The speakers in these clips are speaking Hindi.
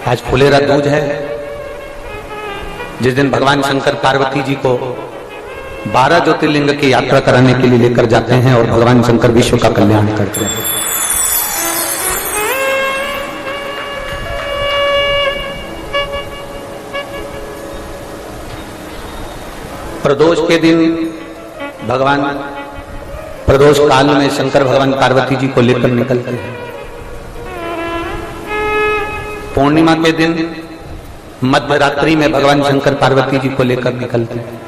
आज फुलेरा दूज है, जिस दिन भगवान शंकर पार्वती जी को 12 ज्योतिर्लिंग की यात्रा कराने के लिए लेकर जाते हैं और भगवान शंकर विश्व का कल्याण करते हैं। प्रदोष के दिन भगवान प्रदोष काल में शंकर भगवान पार्वती जी को लेकर निकलते हैं। पूर्णिमा के दिन मध्य रात्रि में भगवान शंकर पार्वती जी को लेकर निकलते हैं।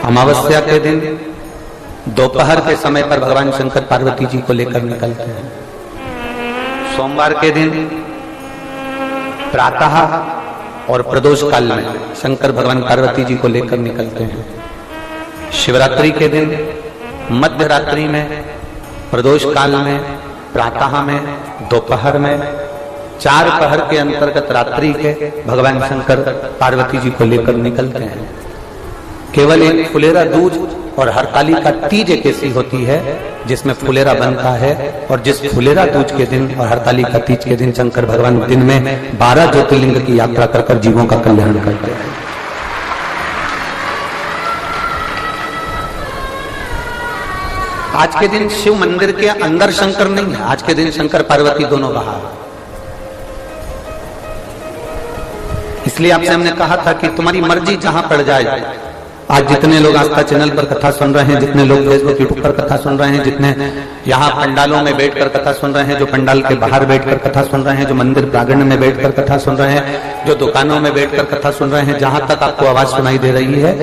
अमावस्या के दिन दोपहर के समय पर भगवान शंकर पार्वती जी को लेकर निकलते हैं। सोमवार के दिन प्रातः और प्रदोष काल में शंकर भगवान पार्वती जी को लेकर निकलते हैं। शिवरात्रि के दिन मध्य रात्रि में, प्रदोष काल में, प्रातः में, दोपहर में, 4 पहर के अंतर्गत रात्रि के भगवान शंकर पार्वती जी को लेकर निकलते हैं। केवल एक फुलेरा दूज और हरतालिका तीज एक ऐसी होती है जिसमें फुलेरा बनता है, और जिस फुलेरा दूज के दिन और हरतालिका तीज के दिन शंकर भगवान दिन में 12 ज्योतिर्लिंग की यात्रा कर जीवों का कल्याण करते हैं। आज के दिन शिव मंदिर के अंदर शंकर नहीं है, आज के दिन शंकर पार्वती दोनों बाहर। इसलिए आपसे हमने कहा था कि तुम्हारी मर्जी जहां पड़ जाए। आज जितने लोग आस्था चैनल पर कथा सुन रहे हैं, जितने लोग फेसबुक यूट्यूब पर कथा सुन रहे हैं, जितने यहाँ पंडालों में बैठकर कथा सुन रहे हैं, जो पंडाल के बाहर बैठकर कथा सुन रहे हैं, जो मंदिर प्रांगण में बैठकर कथा सुन रहे हैं, जो दुकानों में बैठकर कथा सुन रहे हैं, जहां तक आपको आवाज सुनाई दे रही है,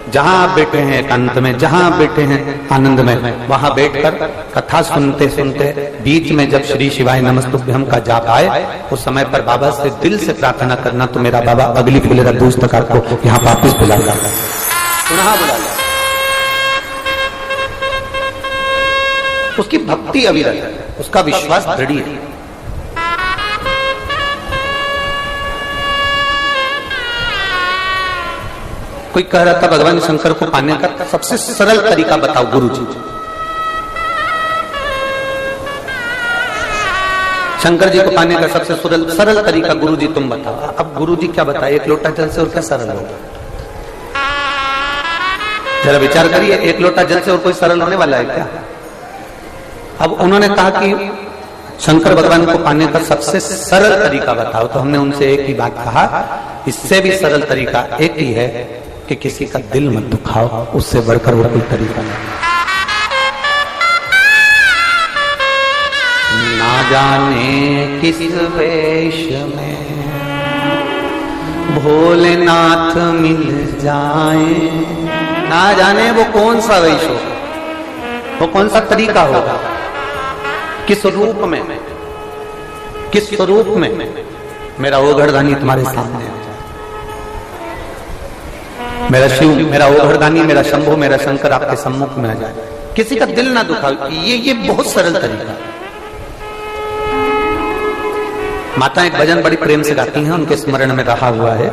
जहां आप बैठे हैं एकांत में, जहां आप बैठे हैं आनंद में, वहां बैठकर कथा सुनते सुनते बीच में जब श्री शिवाय नमस्तुभ्यम का जाप आए, उस समय पर बाबा से दिल से प्रार्थना करना तो मेरा बाबा अगली फुलेरा दूज तक आपको यहाँ वापिस बुला जाता है, पुनः बुला जाता। उसकी भक्ति अविरत है, उसका विश्वास दृढ़ है। कोई कह रहा था भगवान शंकर को पाने का सबसे सरल तरीका बताओ गुरुजी। शंकर जी को पाने का सबसे सरल तरीका गुरुजी तुम बताओ। अब गुरुजी क्या बताए, एक लोटा जल से और क्या सरल होगा? जरा विचार करिए, एक लोटा जल से और कोई सरल होने वाला है क्या? अब उन्होंने कहा कि शंकर भगवान को पाने का सबसे सरल तरीका बताओ, तो हमने उनसे एक ही बात कहा, इससे भी सरल तरीका एक ही है कि किसी का दिल मत दुखाओ, उससे बढ़कर वो कोई तरीका नहीं। ना जाने किस वेश में भोलेनाथ मिल जाए, ना जाने वो कौन सा वेश होगा, वो कौन सा तरीका होगा, किस रूप में, किस स्वरूप में मेरा ओघड़दानी तुम्हारे सामने आ जाए। मेरा शिव, मेरा ओघड़दानी, मेरा शंभु, मेरा शंकर आपके सम्मुख में आ जाए, किसी का दिल ना दुखाओ। ये बहुत सरल तरीका है। माता एक भजन बड़ी प्रेम से गाती हैं, उनके स्मरण में रहा हुआ है।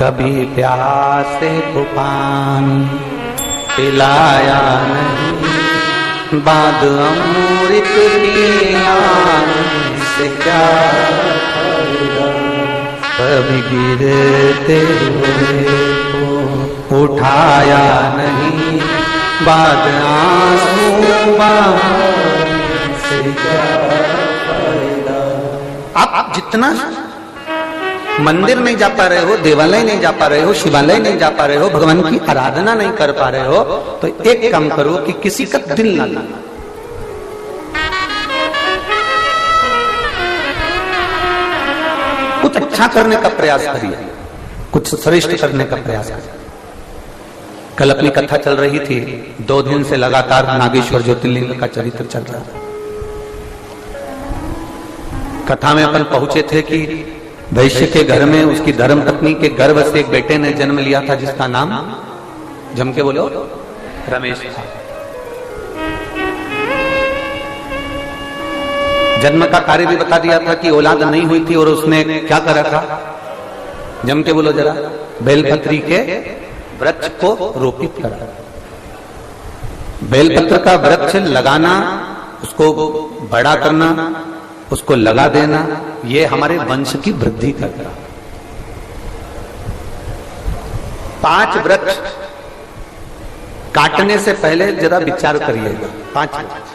कभी प्यासे को पानी पिलाया नहीं, बाद अमृत पिया से क्या, कभी गिरते हुए को उठाया नहीं, बाद आंसू से क्या फायदा। आप जितना मंदिर नहीं जा पा रहे हो, देवालय नहीं जा पा रहे हो, शिवालय नहीं जा पा रहे हो, भगवान की आराधना नहीं कर पा रहे हो, तो एक काम करो कि किसी का दिल ना लाना। कुछ अच्छा करने का प्रयास करिए, कुछ श्रेष्ठ करने का प्रयास करिए। कल अपनी कथा चल रही थी, 2 दिन से लगातार नागेश्वर ज्योतिर्लिंग का चरित्र चल रहा था। कथा में अपन पहुंचे थे कि वैश्य के घर में उसकी धर्म पत्नी के गर्भ से एक बेटे ने जन्म लिया था, जिसका नाम जम के बोलो रमेश था। जन्म का कार्य भी बता दिया था कि औलाद नहीं हुई थी, और उसने क्या करा था, जम के बोलो जरा, बेलपत्री के वृक्ष को रोपित करा। बेलपत्र का वृक्ष लगाना उसको बड़ा करना, उसको लगा देना, ये हमारे वंश की वृद्धि करता। 5 वृक्ष काटने से पहले जरा विचार करिएगा। 5 वृक्ष।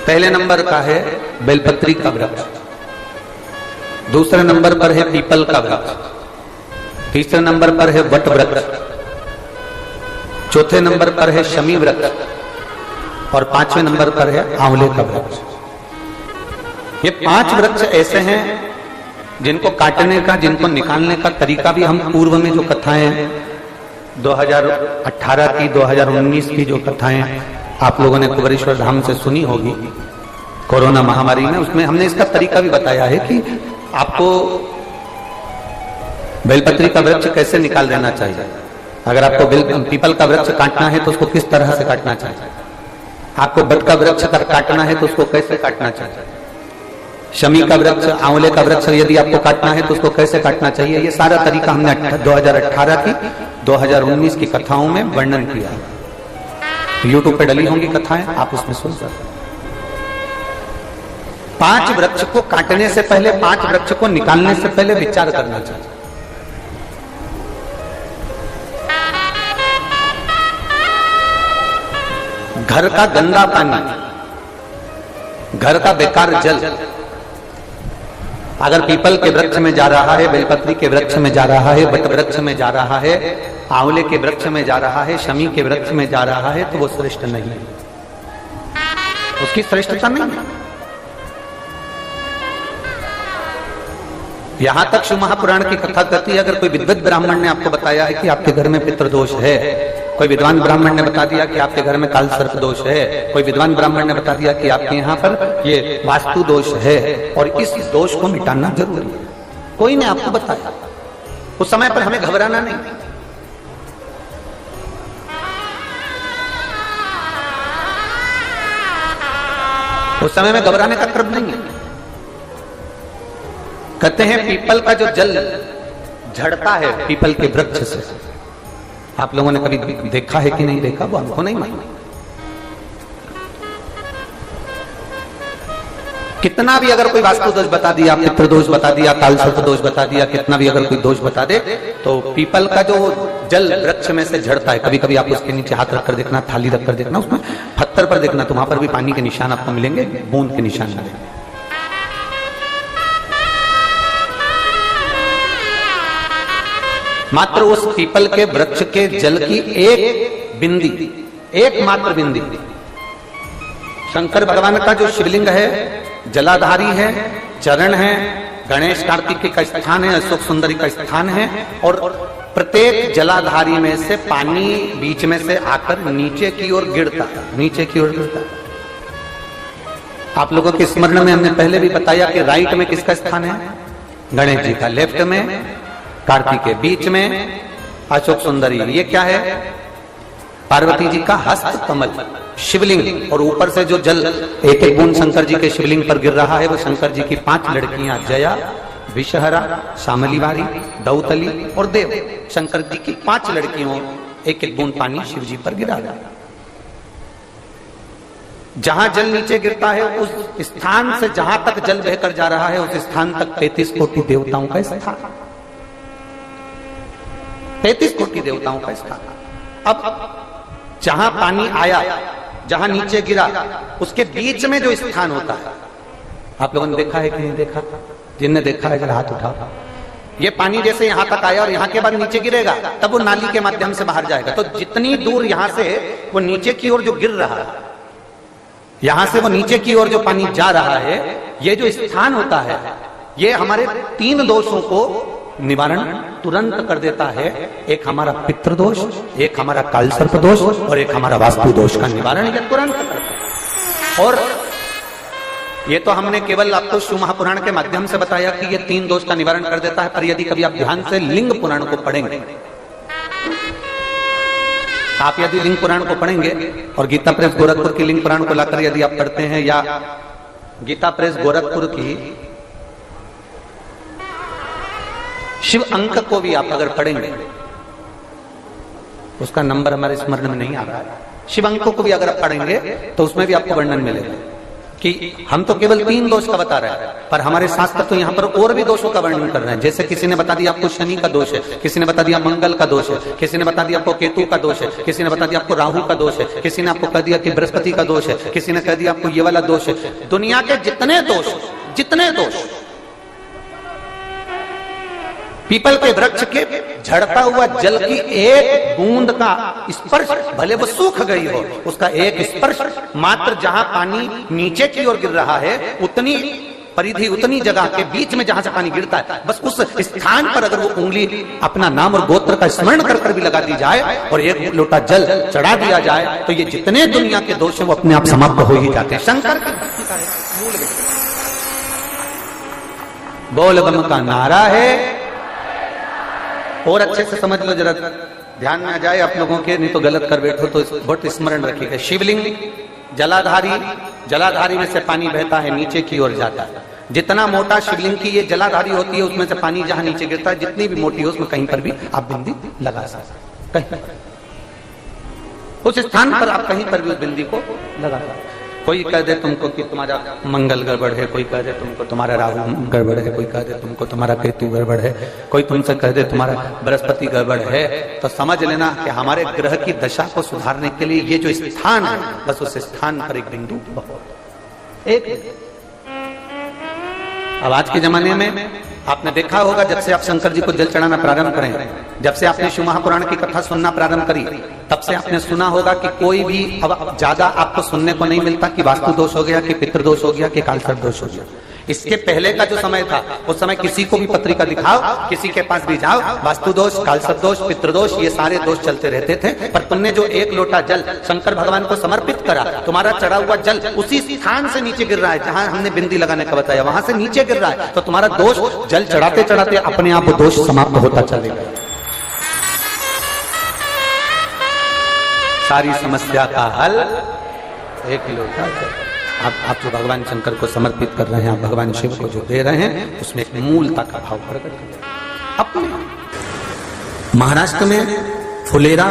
पहले नंबर का है बेलपत्री का वृक्ष, दूसरे नंबर पर है पीपल का वृक्ष, तीसरे नंबर पर है वट वृक्ष, चौथे नंबर पर है शमी वृक्ष और 5वें नंबर पर है आंवले का वृक्ष। ये 5 वृक्ष ऐसे हैं जिनको काटने का, जिनको निकालने का तरीका भी हम पूर्व में जो कथाएं 2018 की, 2019 की जो कथाएं आप लोगों ने कुबेरेश्वर धाम से सुनी होगी कोरोना महामारी में, उसमें हमने इसका तरीका भी बताया है कि आपको बेलपत्री का वृक्ष कैसे निकाल देना चाहिए। अगर आपको पीपल का वृक्ष काटना है तो उसको किस तरह से काटना चाहिए, आपको बट का वृक्ष काटना है तो उसको कैसे काटना चाहिए, शमी का वृक्ष, आंवले का वृक्ष यदि आपको काटना है तो उसको कैसे काटना चाहिए, ये सारा तरीका हमने 2018 की, 2019 की कथाओं में वर्णन किया है। YouTube पे डली होंगी कथाएं, आप उसमें सुन सकते हैं। 5 वृक्ष को काटने से पहले, 5 वृक्ष को निकालने से पहले विचार करना चाहिए। घर का गंदा पानी, घर का बेकार जल अगर पीपल के वृक्ष में जा रहा है, बेलपत्री के वृक्ष में जा रहा है, बट वृक्ष में जा रहा है, आंवले के वृक्ष में जा रहा है, शमी के वृक्ष में जा रहा है, तो वो श्रेष्ठ नहीं है, उसकी श्रेष्ठता नहीं है। यहां तक शिव महापुराण की कथा कहती है, अगर कोई विद्वत ब्राह्मण ने आपको बताया है कि आपके घर में पितृदोष है, कोई विद्वान ब्राह्मण ने बता दिया कि आपके घर में काल सर्प दोष है, कोई विद्वान ब्राह्मण ने बता दिया कि आपके यहाँ पर ये वास्तु दोष है और इस दोष को मिटाना जरूरी है, कोई ने आपको बताया, उस समय पर हमें घबराना नहीं। उस समय में घबराने का क्रम नहीं है। कहते हैं पीपल का जो जल झड़ता है पीपल के वृक्ष से, आप लोगों ने कभी देखा है कि नहीं देखा, वो हमको नहीं मालूम। कितना भी अगर कोई वास्तु दोष बता दिया, पितृ दोष बता दिया, काल सर्प दोष बता दिया, कितना भी अगर कोई दोष बता दे, तो पीपल का जो जल वृक्ष में से झड़ता है, कभी कभी आप उसके नीचे हाथ रखकर देखना, थाली रखकर देखना, उसमें पत्थर पर देखना, तो वहां पर भी पानी के निशान आपको मिलेंगे, बूंद के निशान मिलेंगे। मात्र उस पीपल के वृक्ष के जल की एक बिंदी, एकमात्र बिंदी, शंकर भगवान का जो शिवलिंग है, जलाधारी है, चरण है, गणेश कार्तिक का स्थान है, अशोक सुंदरी का स्थान है, और प्रत्येक जलाधारी में से पानी बीच में से आकर नीचे की ओर गिरता है, नीचे की ओर गिरता है। आप लोगों के स्मरण में हमने पहले भी बताया कि राइट में किसका स्थान है, गणेश जी का, लेफ्ट में कार्तिक के, बीच में अशोक सुंदरी, ये क्या है, पार्वती जी का हस्त कमल शिवलिंग, और ऊपर से जो जल एक एक बूंद शंकर जी के शिवलिंग पर गिर रहा है, वो शंकर जी की 5 लड़कियां, जया, विषहरा, शामलीवारी, दौतली और देव, शंकर जी की 5 लड़कियों, एक एक बूंद पानी शिव जी पर गिरा रहा है। जहां जल नीचे गिरता है उस स्थान से जहां तक जल बहकर जा रहा है, उस स्थान तक 33 कोटि देवताओं का स्थान, 33 कोटि देवताओं का स्थान। अब जहां पानी आया, जहां नीचे गिरा, उसके बीच में जो स्थान होता है, आप लोगों ने देखा है कि नहीं देखा, जिनने देखा है जरा हाथ उठाओ। ये पानी जैसे यहां तक आया और यहां के बाद नीचे गिरेगा, तब वो नाली के माध्यम से बाहर जाएगा, तो जितनी दूर यहां से वो नीचे की ओर जो गिर रहा है, यहां से वो नीचे की ओर जो पानी जा रहा है, ये जो स्थान होता है, ये हमारे 3 दोषों को निवारण तुरंत कर देता है। एक हमारा पितृदोष, एक हमारा काल सर्प दोष और एक हमारा वास्तु दोष का निवारण ये तुरंत करता है। और ये तो हमने केवल आपको शिव महापुराण के माध्यम से बताया कि ये 3 दोष का निवारण कर देता है, पर यदि कभी आप ध्यान से लिंग पुराण को पढ़ेंगे, आप यदि लिंग पुराण को पढ़ेंगे और गीता प्रेस गोरखपुर की लिंग पुराण को लाकर यदि आप पढ़ते हैं, या गीता प्रेस गोरखपुर की शिव अंक को भी आप अगर पढ़ेंगे, उसका नंबर हमारे स्मरण में नहीं आ रहा है, शिवांकों को भी अगर आप पढ़ेंगे तो उसमें भी आपको वर्णन मिलेगा कि हम तो केवल 3 दोष का बता रहे हैं, पर हमारे शास्त्र तो यहाँ पर और भी दोषों का वर्णन कर रहे हैं। जैसे किसी ने बता दिया आपको शनि का दोष है, किसी ने बता दिया मंगल का दोष है, किसी ने बता दिया आपको केतु का दोष है, किसी ने बता दिया आपको राहु का दोष है, किसी ने आपको कह दिया कि बृहस्पति का दोष है, किसी ने कह दिया आपको ये वाला दोष है। दुनिया के जितने दोष, पीपल के वृक्ष के झड़ता हुआ जल की एक बूंद का स्पर्श, भले वो सूख गई हो, उसका एक स्पर्श मात्र जहां पानी नीचे की ओर गिर रहा है, उतनी परिधि, उतनी जगह के बीच में जहां से पानी गिरता है, बस उस स्थान पर अगर वो उंगली अपना नाम और गोत्र का स्मरण कर भी लगा दी जाए और एक लोटा जल चढ़ा दिया जाए, तो ये जितने दुनिया के दोष हैं वो अपने आप समाप्त हो ही जाते हैं। शंकर की भक्ति का मूल बोल बम का नारा है। और अच्छे से समझ लो, जरा ध्यान में आ जाए आप लोगों के, नहीं तो गलत कर बैठो तो बहुत स्मरण रखिएगा। शिवलिंग जलाधारी में से पानी बहता है, नीचे की ओर जाता है। जितना मोटा शिवलिंग की ये जलाधारी होती है, उसमें से पानी जहां नीचे गिरता है, जितनी भी मोटी हो, उसमें कहीं पर भी आप बिंदी लगा सकते, कहीं उस स्थान पर आप कहीं पर भी उस बिंदी को लगा सकते। कोई कह दे तुमको कि तुम्हारा मंगल गड़बड़ है, कोई कह दे तुमको तुम्हारा राहु गड़बड़ है, कोई कह दे तुमको तुम्हारा केतु गड़बड़ है, कोई तुमसे कह दे तुम्हारा बृहस्पति गड़बड़ है, तो समझ लेना कि हमारे ग्रह की दशा को सुधारने के लिए ये जो स्थान है, बस उस स्थान पर एक बिंदु बहुत एक। अब आज के जमाने में आपने देखा होगा, जब से आप शंकर जी को जल चढ़ाना प्रारंभ करें, जब से आपने शिव महापुराण की कथा सुनना प्रारंभ करी, तब से आपने सुना होगा कि कोई भी अब ज्यादा आपको सुनने को नहीं मिलता कि वास्तु दोष हो गया, कि पितृदोष हो गया, कि कालसर्प दोष हो गया। इसके पहले का जो समय था, उस समय किसी को भी पत्रिका दिखाओ, किसी के पास भी जाओ, वास्तु दोष, कालसर्प दोष, पितृदोष, ये सारे दोष चलते रहते थे। पर तुमने जो एक लोटा जल शंकर भगवान को समर्पित करा, तुम्हारा चढ़ा हुआ जल उसी स्थान से नीचे गिर रहा है जहां हमने बिंदी लगाने का बताया, वहां से नीचे गिर रहा है, तो तुम्हारा दोष जल चढ़ाते चढ़ाते अपने आप दोष समाप्त होता चलेगा। सारी समस्या का हल एक लोटा जल। आप जो भगवान शंकर को समर्पित कर रहे हैं, आप भगवान शिव को जो दे रहे हैं, उसमें एक मूलता का भाव प्रकट हो। अपने महाराष्ट्र में फुलेरा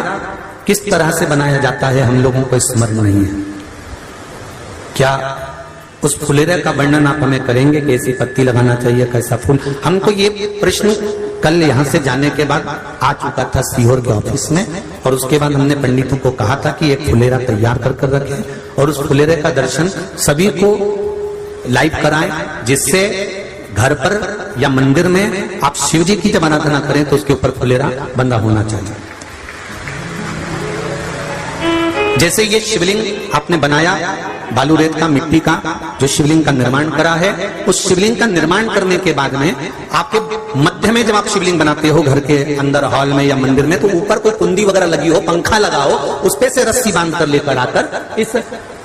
किस तरह से बनाया जाता है हम लोगों को स्मरण नहीं है। क्या उस फुलेरे का वर्णन आप हमें करेंगे? कैसी पत्ती लगाना चाहिए, कैसा फूल? हमको ये प्रश्न कल यहाँ से जाने के बाद आ चुका था सीहोर के ऑफिस में, और उसके बाद हमने पंडितों को कहा था कि एक फुलेरा तैयार कर रखें और उस फुलेरे का दर्शन सभी को लाइव कराएं, जिससे घर पर या मंदिर में आप शिव जी की जब आराधना करें तो उसके ऊपर फुलेरा बंधा होना चाहिए। जैसे ये शिवलिंग आपने बनाया, बालू रेत का, मिट्टी का जो शिवलिंग का निर्माण करा है, उस शिवलिंग का निर्माण करने के बाद में आपके मध्य में जब आप शिवलिंग बनाते हो घर के अंदर हॉल में या मंदिर में, तो ऊपर कोई कुंडी वगैरह लगी हो, पंखा लगा हो, उस पे से रस्सी बांध कर लेकर आकर इस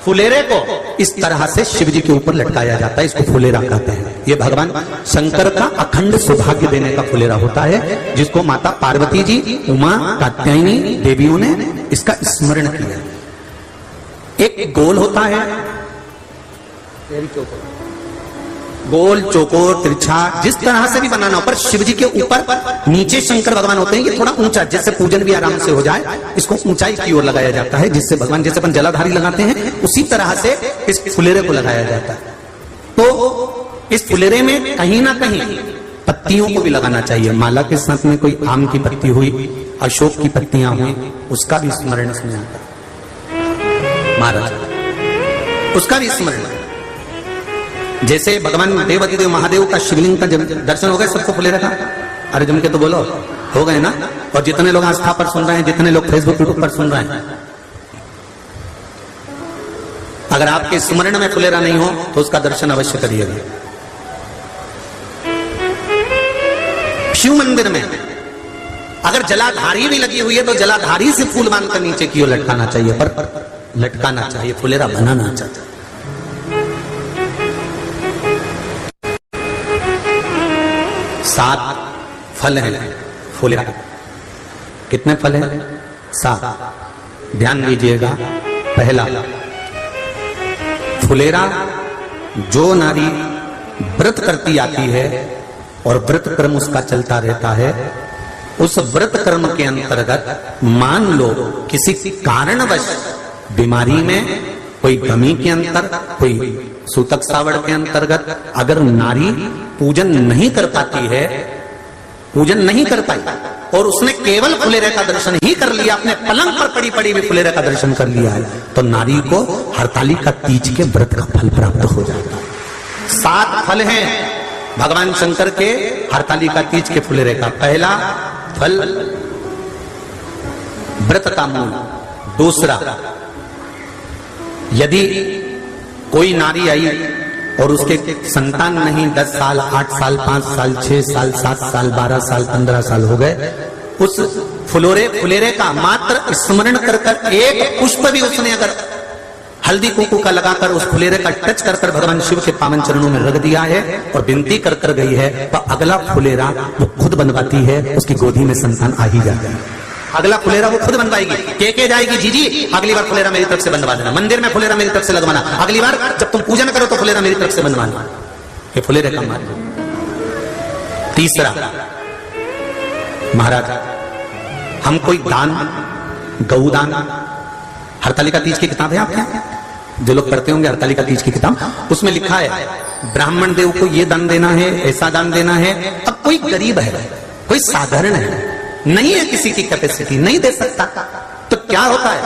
फुलेरे को इस तरह से शिव जी के ऊपर लटकाया जाता है। इसको फुलेरा कहते हैं। ये भगवान शंकर का अखंड सौभाग्य देने का फुलेरा होता है, जिसको माता पार्वती जी, उमा, कात्यायनी देवियों ने इसका स्मरण किया। एक गोल होता है, गोल, चौकोर, तिरछा, जिस तरह से भी बनाना हो, पर शिव जी के ऊपर नीचे शंकर भगवान होते हैं। ये थोड़ा ऊंचा, जिससे पूजन भी आराम से हो जाए, इसको ऊंचाई की ओर लगाया जाता है, जिससे भगवान, जैसे अपन जलाधारी लगाते हैं, उसी तरह से इस फुलेरे को लगाया जाता है। तो इस फुलेरे में कहीं ना कहीं पत्तियों को भी लगाना चाहिए। माला के साथ में कोई आम की पत्ती हुई, अशोक की पत्तियां हुई, उसका भी स्मरण इसमें आता है महाराज, उसका भी स्मरण। जैसे भगवान देवाधिदेव महादेव का शिवलिंग का जब दर्शन हो गए सबको फुलेरा का, अरे जम के तो बोलो, हो गए ना? और जितने लोग आस्था पर सुन रहे हैं, जितने लोग फेसबुक यूट्यूब पर सुन रहे हैं, अगर आपके स्मरण में फुलेरा नहीं हो तो उसका दर्शन अवश्य करिएगा। शिव मंदिर में अगर जलाधारी भी लगी हुई है तो जलाधारी से फूल बांधकर नीचे की ओर लटकाना चाहिए, पर लटकाना चाहिए, फुलेरा बनाना चाहिए। सात फल हैं फुलेरा। कितने फल हैं? 7। ध्यान दीजिएगा। पहला, फुलेरा जो नारी व्रत करती आती है और व्रत कर्म उसका चलता रहता है, उस व्रत कर्म के अंतर्गत मान लो किसी कारणवश बीमारी में, कोई गमी के अंतर, कोई सूतक सावड़ के अंतर्गत अगर नारी पूजन नहीं कर पाती है, पूजन नहीं कर पाई और उसने केवल फुलेरे का दर्शन ही कर लिया, अपने पलंग पर पड़ी पड़ी भी फुलेरे का दर्शन कर लिया है, तो नारी को हरतालिका तीज के व्रत का फल प्राप्त हो जाता है। 7 फल हैं भगवान शंकर के हरतालिका तीज के फुलेरे का। पहला फल व्रत का मूल। दूसरा, यदि कोई नारी आई और उसके संतान नहीं, 10 साल, 8 साल, 5 साल, 6 साल, 7 साल, 12 साल, 15 साल हो गए, उस फुलेरे का मात्र स्मरण कर कर एक पुष्प भी उसने अगर हल्दी कुंकू का लगाकर उस फुलेरे का टच कर कर भगवान शिव के पावन चरणों में रख दिया है और विनती कर कर गई है, तो अगला फुलेरा वो खुद बनवाती है, उसकी गोदी में संतान आ ही जाता है। अगला फुलेरा वो खुद बनवाएगी, के जाएगी, जीजी अगली बार फुलेरा मेरी तरफ से बनवा देना, मंदिर में फुलेरा मेरी तरफ से लगवाना, अगली बार जब तुम पूजन करो तो फुलेरा मेरी तरफ से बनवाना। ये फुलेरे का मार्ग। तीसरा, महाराज हम कोई दान, गौदान, हरतालिका तीज की किताब है आपके यहाँ, जो लोग पढ़ते होंगे हरतालिका तीज की किताब, उसमें लिखा है ब्राह्मण देव को ये दान देना है, ऐसा दान देना है। अब कोई गरीब है, कोई साधारण है, नहीं है किसी की कैपेसिटी, नहीं दे सकता, तो क्या होता है?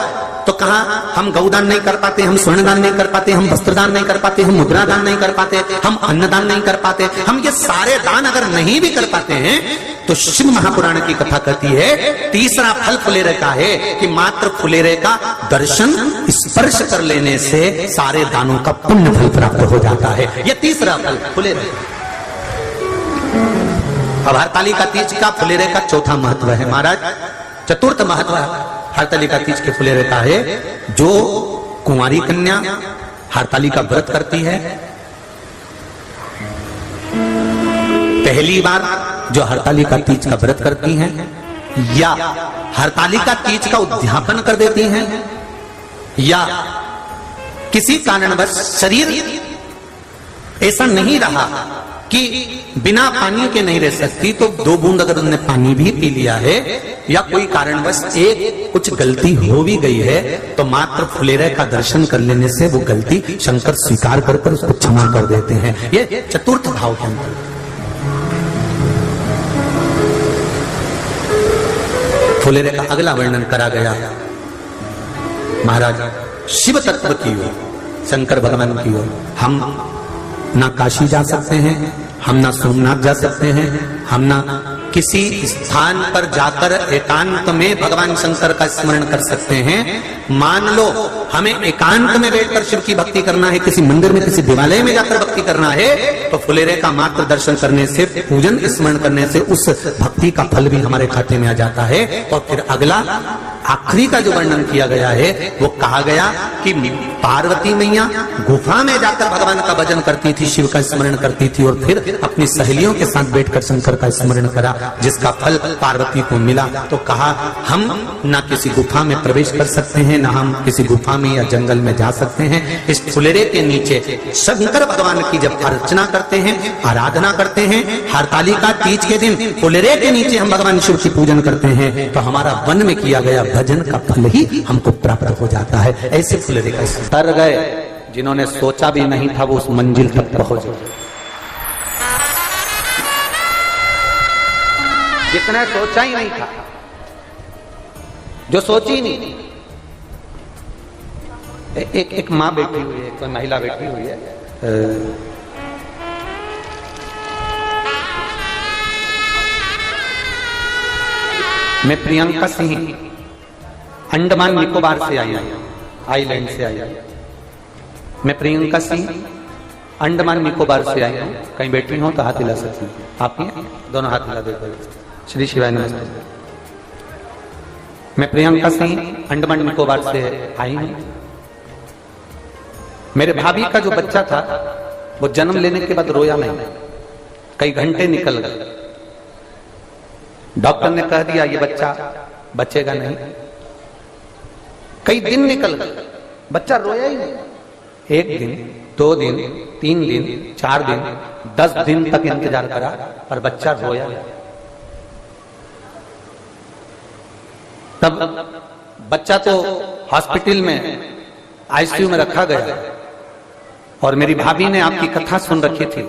तो कहा हम गौदान नहीं कर पाते, हम स्वर्णदान नहीं कर पाते, हम वस्त्रदान नहीं कर पाते, हम मुद्रा दान नहीं कर पाते, हम अन्नदान नहीं कर पाते, हम ये सारे दान अगर नहीं भी कर पाते हैं तो शिव महापुराण की कथा कहती है तीसरा फल फुलेरे का है कि मात्र फुलेरे का दर्शन स्पर्श कर लेने से सारे दानों का पुण्य फल प्राप्त हो जाता है। यह तीसरा फल फुलेरे। अब हरतालिका तीज का फुलेरे का चौथा महत्व है महाराज। चतुर्थ महत्व हरतालिका तीज के फुलेरे का है, जो कुंवारी कन्या हरतालिका व्रत करती है, पहली बार जो हरतालिका तीज का व्रत करती हैं या हरतालिका तीज का उद्यापन कर देती हैं या किसी कारणवश शरीर ऐसा नहीं रहा कि बिना पानी के नहीं रह सकती, तो 2 बूंद अगर उन्होंने पानी भी पी लिया है या कोई कारणवश एक कुछ गलती हो भी गई है, तो मात्र फुलेरे का दर्शन कर लेने से वो गलती शंकर स्वीकार कर उसको क्षमा कर देते हैं। ये चतुर्थ भाव के अंदर फुलेरे का अगला वर्णन करा गया महाराज शिव तत्व की ओर, शंकर भगवान की ओर। हम ना काशी जा सकते हैं, हम ना सोमनाथ जा सकते हैं, हम ना किसी स्थान पर जाकर एकांत में भगवान शंकर का स्मरण कर सकते हैं। मान लो हमें एकांत में बैठकर शिव की भक्ति करना है, किसी मंदिर में किसी देवालय में जाकर भक्ति करना है, तो फुलेरे का मात्र दर्शन करने से, पूजन स्मरण करने से उस भक्ति का फल भी हमारे खाते में आ जाता है। और फिर अगला आखिरी का जो वर्णन किया गया है वो कहा गया कि पार्वती मैया गुफा में जाकर भगवान का भजन करती थी, शिव का स्मरण करती थी और फिर अपनी सहेलियों के साथ बैठकर शंकर का स्मरण करा, जिसका फल पार्वती को मिला। तो कहा हम ना किसी गुफा में प्रवेश कर सकते हैं, ना हम किसी गुफा में या जंगल में जा सकते हैं। इस फुलेरे के नीचे शंकर भगवान की जब अर्चना करते हैं, आराधना करते हैं, हरतालिका तीज के दिन फुलेरे के नीचे हम भगवान शिव की पूजन करते हैं, तो हमारा वन में किया गया भजन का फल ही हमको प्राप्त हो जाता है। ऐसे फुलेरे का तर गए जिन्होंने सोचा भी नहीं था वो उस मंजिल तक पहुंच गए। जिसने सोचा ही नहीं था, जो सोची नहीं। एक माँ बैठी हुई है, कोई महिला बैठी हुई है, मैं प्रियंका सिंह अंडमान निकोबार से आई हूं, आइलैंड से आई हूं। मैं प्रियंका सिंह अंडमान निकोबार से आई हूं। कहीं बैठी हो तो हाथ हिला सकती हैं आप, दोनों हाथ हिला देते। श्री शिवाय नमस्ते। मैं प्रियंका सिंह अंडमान निकोबार से आई हूं। मेरे भाभी का जो बच्चा था वो जन्म लेने के बाद रोया नहीं, कई घंटे निकल गए। डॉक्टर ने कह दिया ये बच्चा बचेगा नहीं। कई दिन निकल गए, बच्चा रोया ही नहीं। 1 दिन, 2 दिन, 3 दिन, 4 दिन, 10 दिन तक इंतजार करा पर बच्चा रोया नहीं। तब बच्चा तो हॉस्पिटल में आईसीयू में रखा गया और मेरी भाभी ने आपकी कथा सुन रखी थी,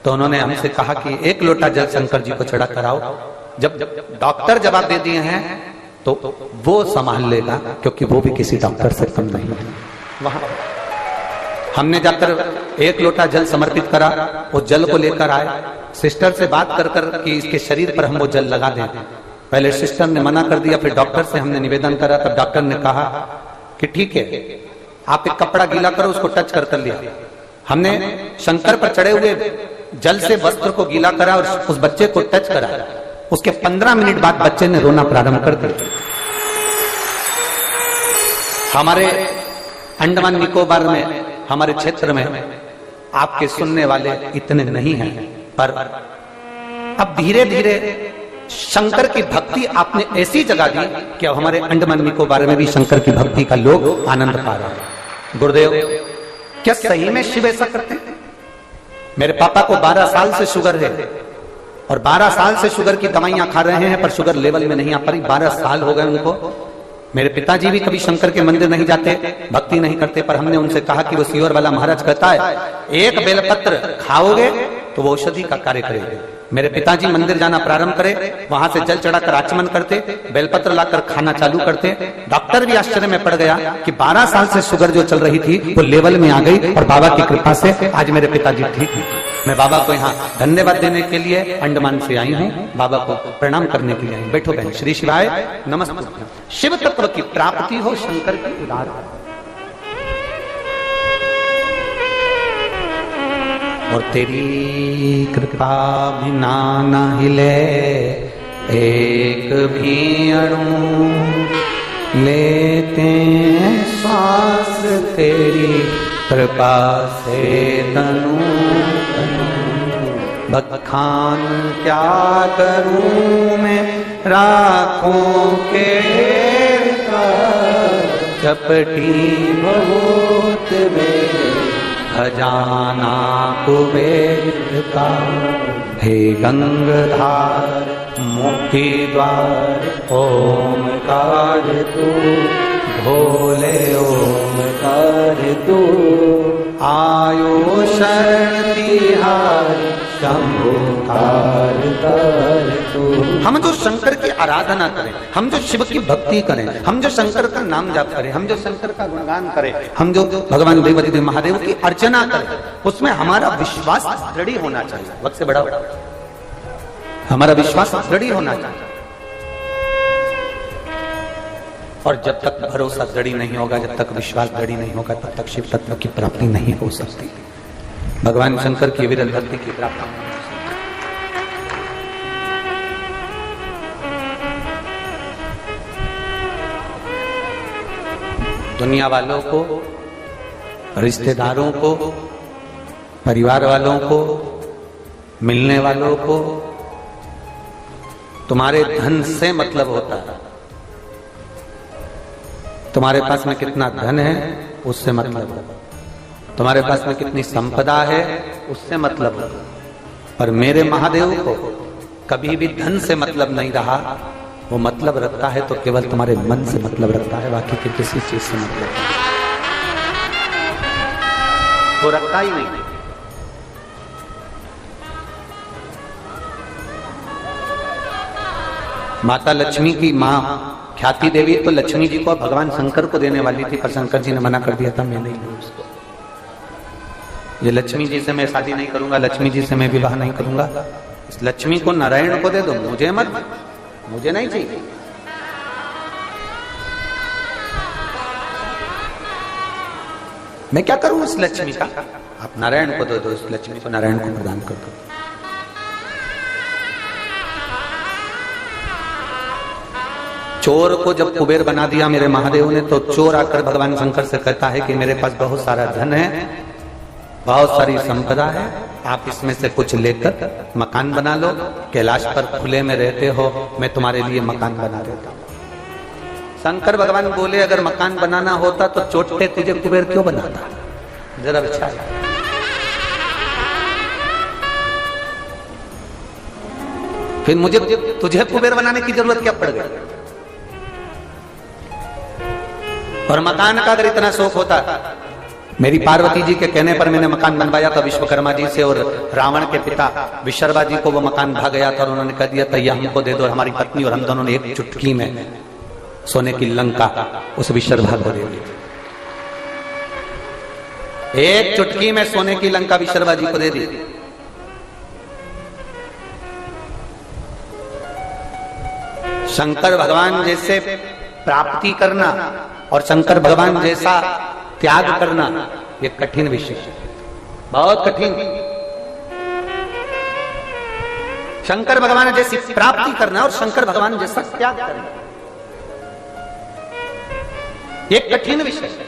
तो उन्होंने हमसे कहा कि 1 लोटा जल शंकर जी को चढ़ा कराओ। जब डॉक्टर जवाब दे दिए हैं तो वो संभाल लेगा, क्योंकि वो भी किसी डॉक्टर से कम नहीं है। वहां हमने जाकर 1 लोटा जल समर्पित करा, वो जल को लेकर आए, सिस्टर से बात कर कर कि इसके शरीर पर हम वो जल लगा दें। पहले सिस्टर ने मना कर दिया, फिर डॉक्टर से हमने निवेदन करा, तब डॉक्टर ने कहा कि ठीक है, आप एक कपड़ा गीला करो, उसको टच कर लिया। हमने शंकर पर चढ़े हुए जल से वस्त्र को गीला करा और उस बच्चे को टच करा। उसके 15 मिनट बाद बच्चे ने रोना प्रारंभ कर दिया। हमारे अंडमान निकोबार में, हमारे क्षेत्र में आपके सुनने वाले इतने नहीं हैं, पर अब धीरे धीरे शंकर की भक्ति आपने ऐसी जगह दी कि अब हमारे अंडमान निकोबार में भी शंकर की भक्ति का लोग आनंद पा रहे हैं। गुरुदेव, क्या सही में शिव ऐसा करते हैं? मेरे पापा को 12 साल से शुगर है और 12 साल से शुगर की दवाइयां खा रहे हैं, पर शुगर लेवल में नहीं आ पा रही। 12 साल हो गए उनको। मेरे पिताजी भी कभी शंकर के मंदिर नहीं जाते, भक्ति नहीं करते, पर हमने उनसे कहा कि वो सीवर वाला महाराज कहता है 1 बेलपत्र खाओगे तो वो औषधि का कार्य करेगा। मेरे पिताजी मंदिर जाना प्रारंभ करे, वहां से जल चढ़ाकर आचमन करते, बेलपत्र लाकर खाना चालू करते। डॉक्टर भी आश्चर्य में पड़ गया कि 12 साल से शुगर जो चल रही थी वो लेवल में आ गई, और बाबा की कृपा से आज मेरे पिताजी ठीक है। मैं बाबा को यहाँ धन्यवाद देने के लिए अंडमान से आई हूँ, बाबा को प्रणाम करने के लिए आई। बैठो बहन। श्री शिवाय नमस्ते। शिव तत्व की प्राप्ति हो, शंकर की उदार और तेरी कृपा बिना न हिले एक भी अणु, लेते श्वास तेरी कृपा से तनु। बखान क्या करूं मैं राखों के चपटी बहुत मेरे खजाना कुबेर का। हे गंगाधार मुक्ति द्वार ओमकार तू, भोले ओमकार तू। आयो शरण तिहार शंभु तार तार तू। हम जो शंकर की आराधना करें, हम जो शिव की भक्ति करें, हम जो शंकर का नाम जाप करें, हम जो शंकर का गुणगान करें, हम जो भगवान देवाधिदेव महादेव की अर्चना करें, उसमें हमारा विश्वास दृढ़ होना चाहिए। वक्त से बड़ा हमारा विश्वास दृढ़ होना चाहिए। और जब तक भरोसा दृढ़ नहीं होगा, जब तक विश्वास दृढ़ नहीं होगा, तब तक शिव तत्व की प्राप्ति नहीं हो सकती। भगवान शंकर की विरल भक्ति की प्राप्ति। दुनिया वालों को, रिश्तेदारों को, परिवार वालों को, मिलने वालों को तुम्हारे धन से मतलब होता है। तुम्हारे पास में कितना धन है उससे मतलब है, तुम्हारे पास में कितनी संपदा है उससे मतलब है। पर मेरे महादेव को कभी भी धन से मतलब नहीं रहा। वो मतलब रखता है तो केवल तुम्हारे मन से मतलब रखता है, बाकी के किसी चीज से मतलब नहीं। वो रखता ही नहीं। माता लक्ष्मी की माँ ख्याति देवी तो लक्ष्मी जी को भगवान शंकर को देने वाली थी, पर शंकर जी ने मना कर दिया था, मैं नहीं लूं उसको। ये लक्ष्मी जी से मैं शादी नहीं करूंगा, लक्ष्मी जी से मैं विवाह नहीं करूंगा। इस लक्ष्मी को नारायण को दे दो, मुझे मत, मुझे नहीं चाहिए। मैं क्या करूं इस लक्ष्मी का? आप नारायण को दे दो, इस लक्ष्मी को नारायण को प्रदान कर दो। चोर को जब कुबेर बना दिया मेरे महादेव ने, तो चोर आकर भगवान शंकर से कहता है कि मेरे पास बहुत सारा धन है, बहुत सारी संपदा है, आप इसमें से कुछ लेकर मकान बना लो। कैलाश पर खुले में रहते हो, मैं तुम्हारे लिए मकान बना देता हूं। शंकर भगवान बोले अगर मकान बनाना होता तो चोटे तुझे कुबेर क्यों बनाता? जरा विचार। फिर मुझे तुझे कुबेर बनाने की जरूरत क्या पड़ गई? और मकान का अगर इतना शौक होता, मेरी पार्वती जी के कहने पर मैंने मकान बनवाया था विश्वकर्मा जी से, और रावण के पिता विश्वकर्मा जी को वो मकान भा गया था और उन्होंने कह दिया था यह हमको दे दो। हमारी पत्नी और हम दोनों ने एक चुटकी में सोने की लंका उस विश्वकर्मा को दे दी। एक चुटकी में सोने की लंका विश्वकर्मा जी को दे दी। शंकर भगवान जैसे प्राप्ति करना और शंकर भगवान जैसा त्याग करना ये कठिन विषय है, बहुत कठिन। शंकर भगवान जैसी प्राप्ति करना और शंकर भगवान जैसा त्याग करना ये कठिन विषय है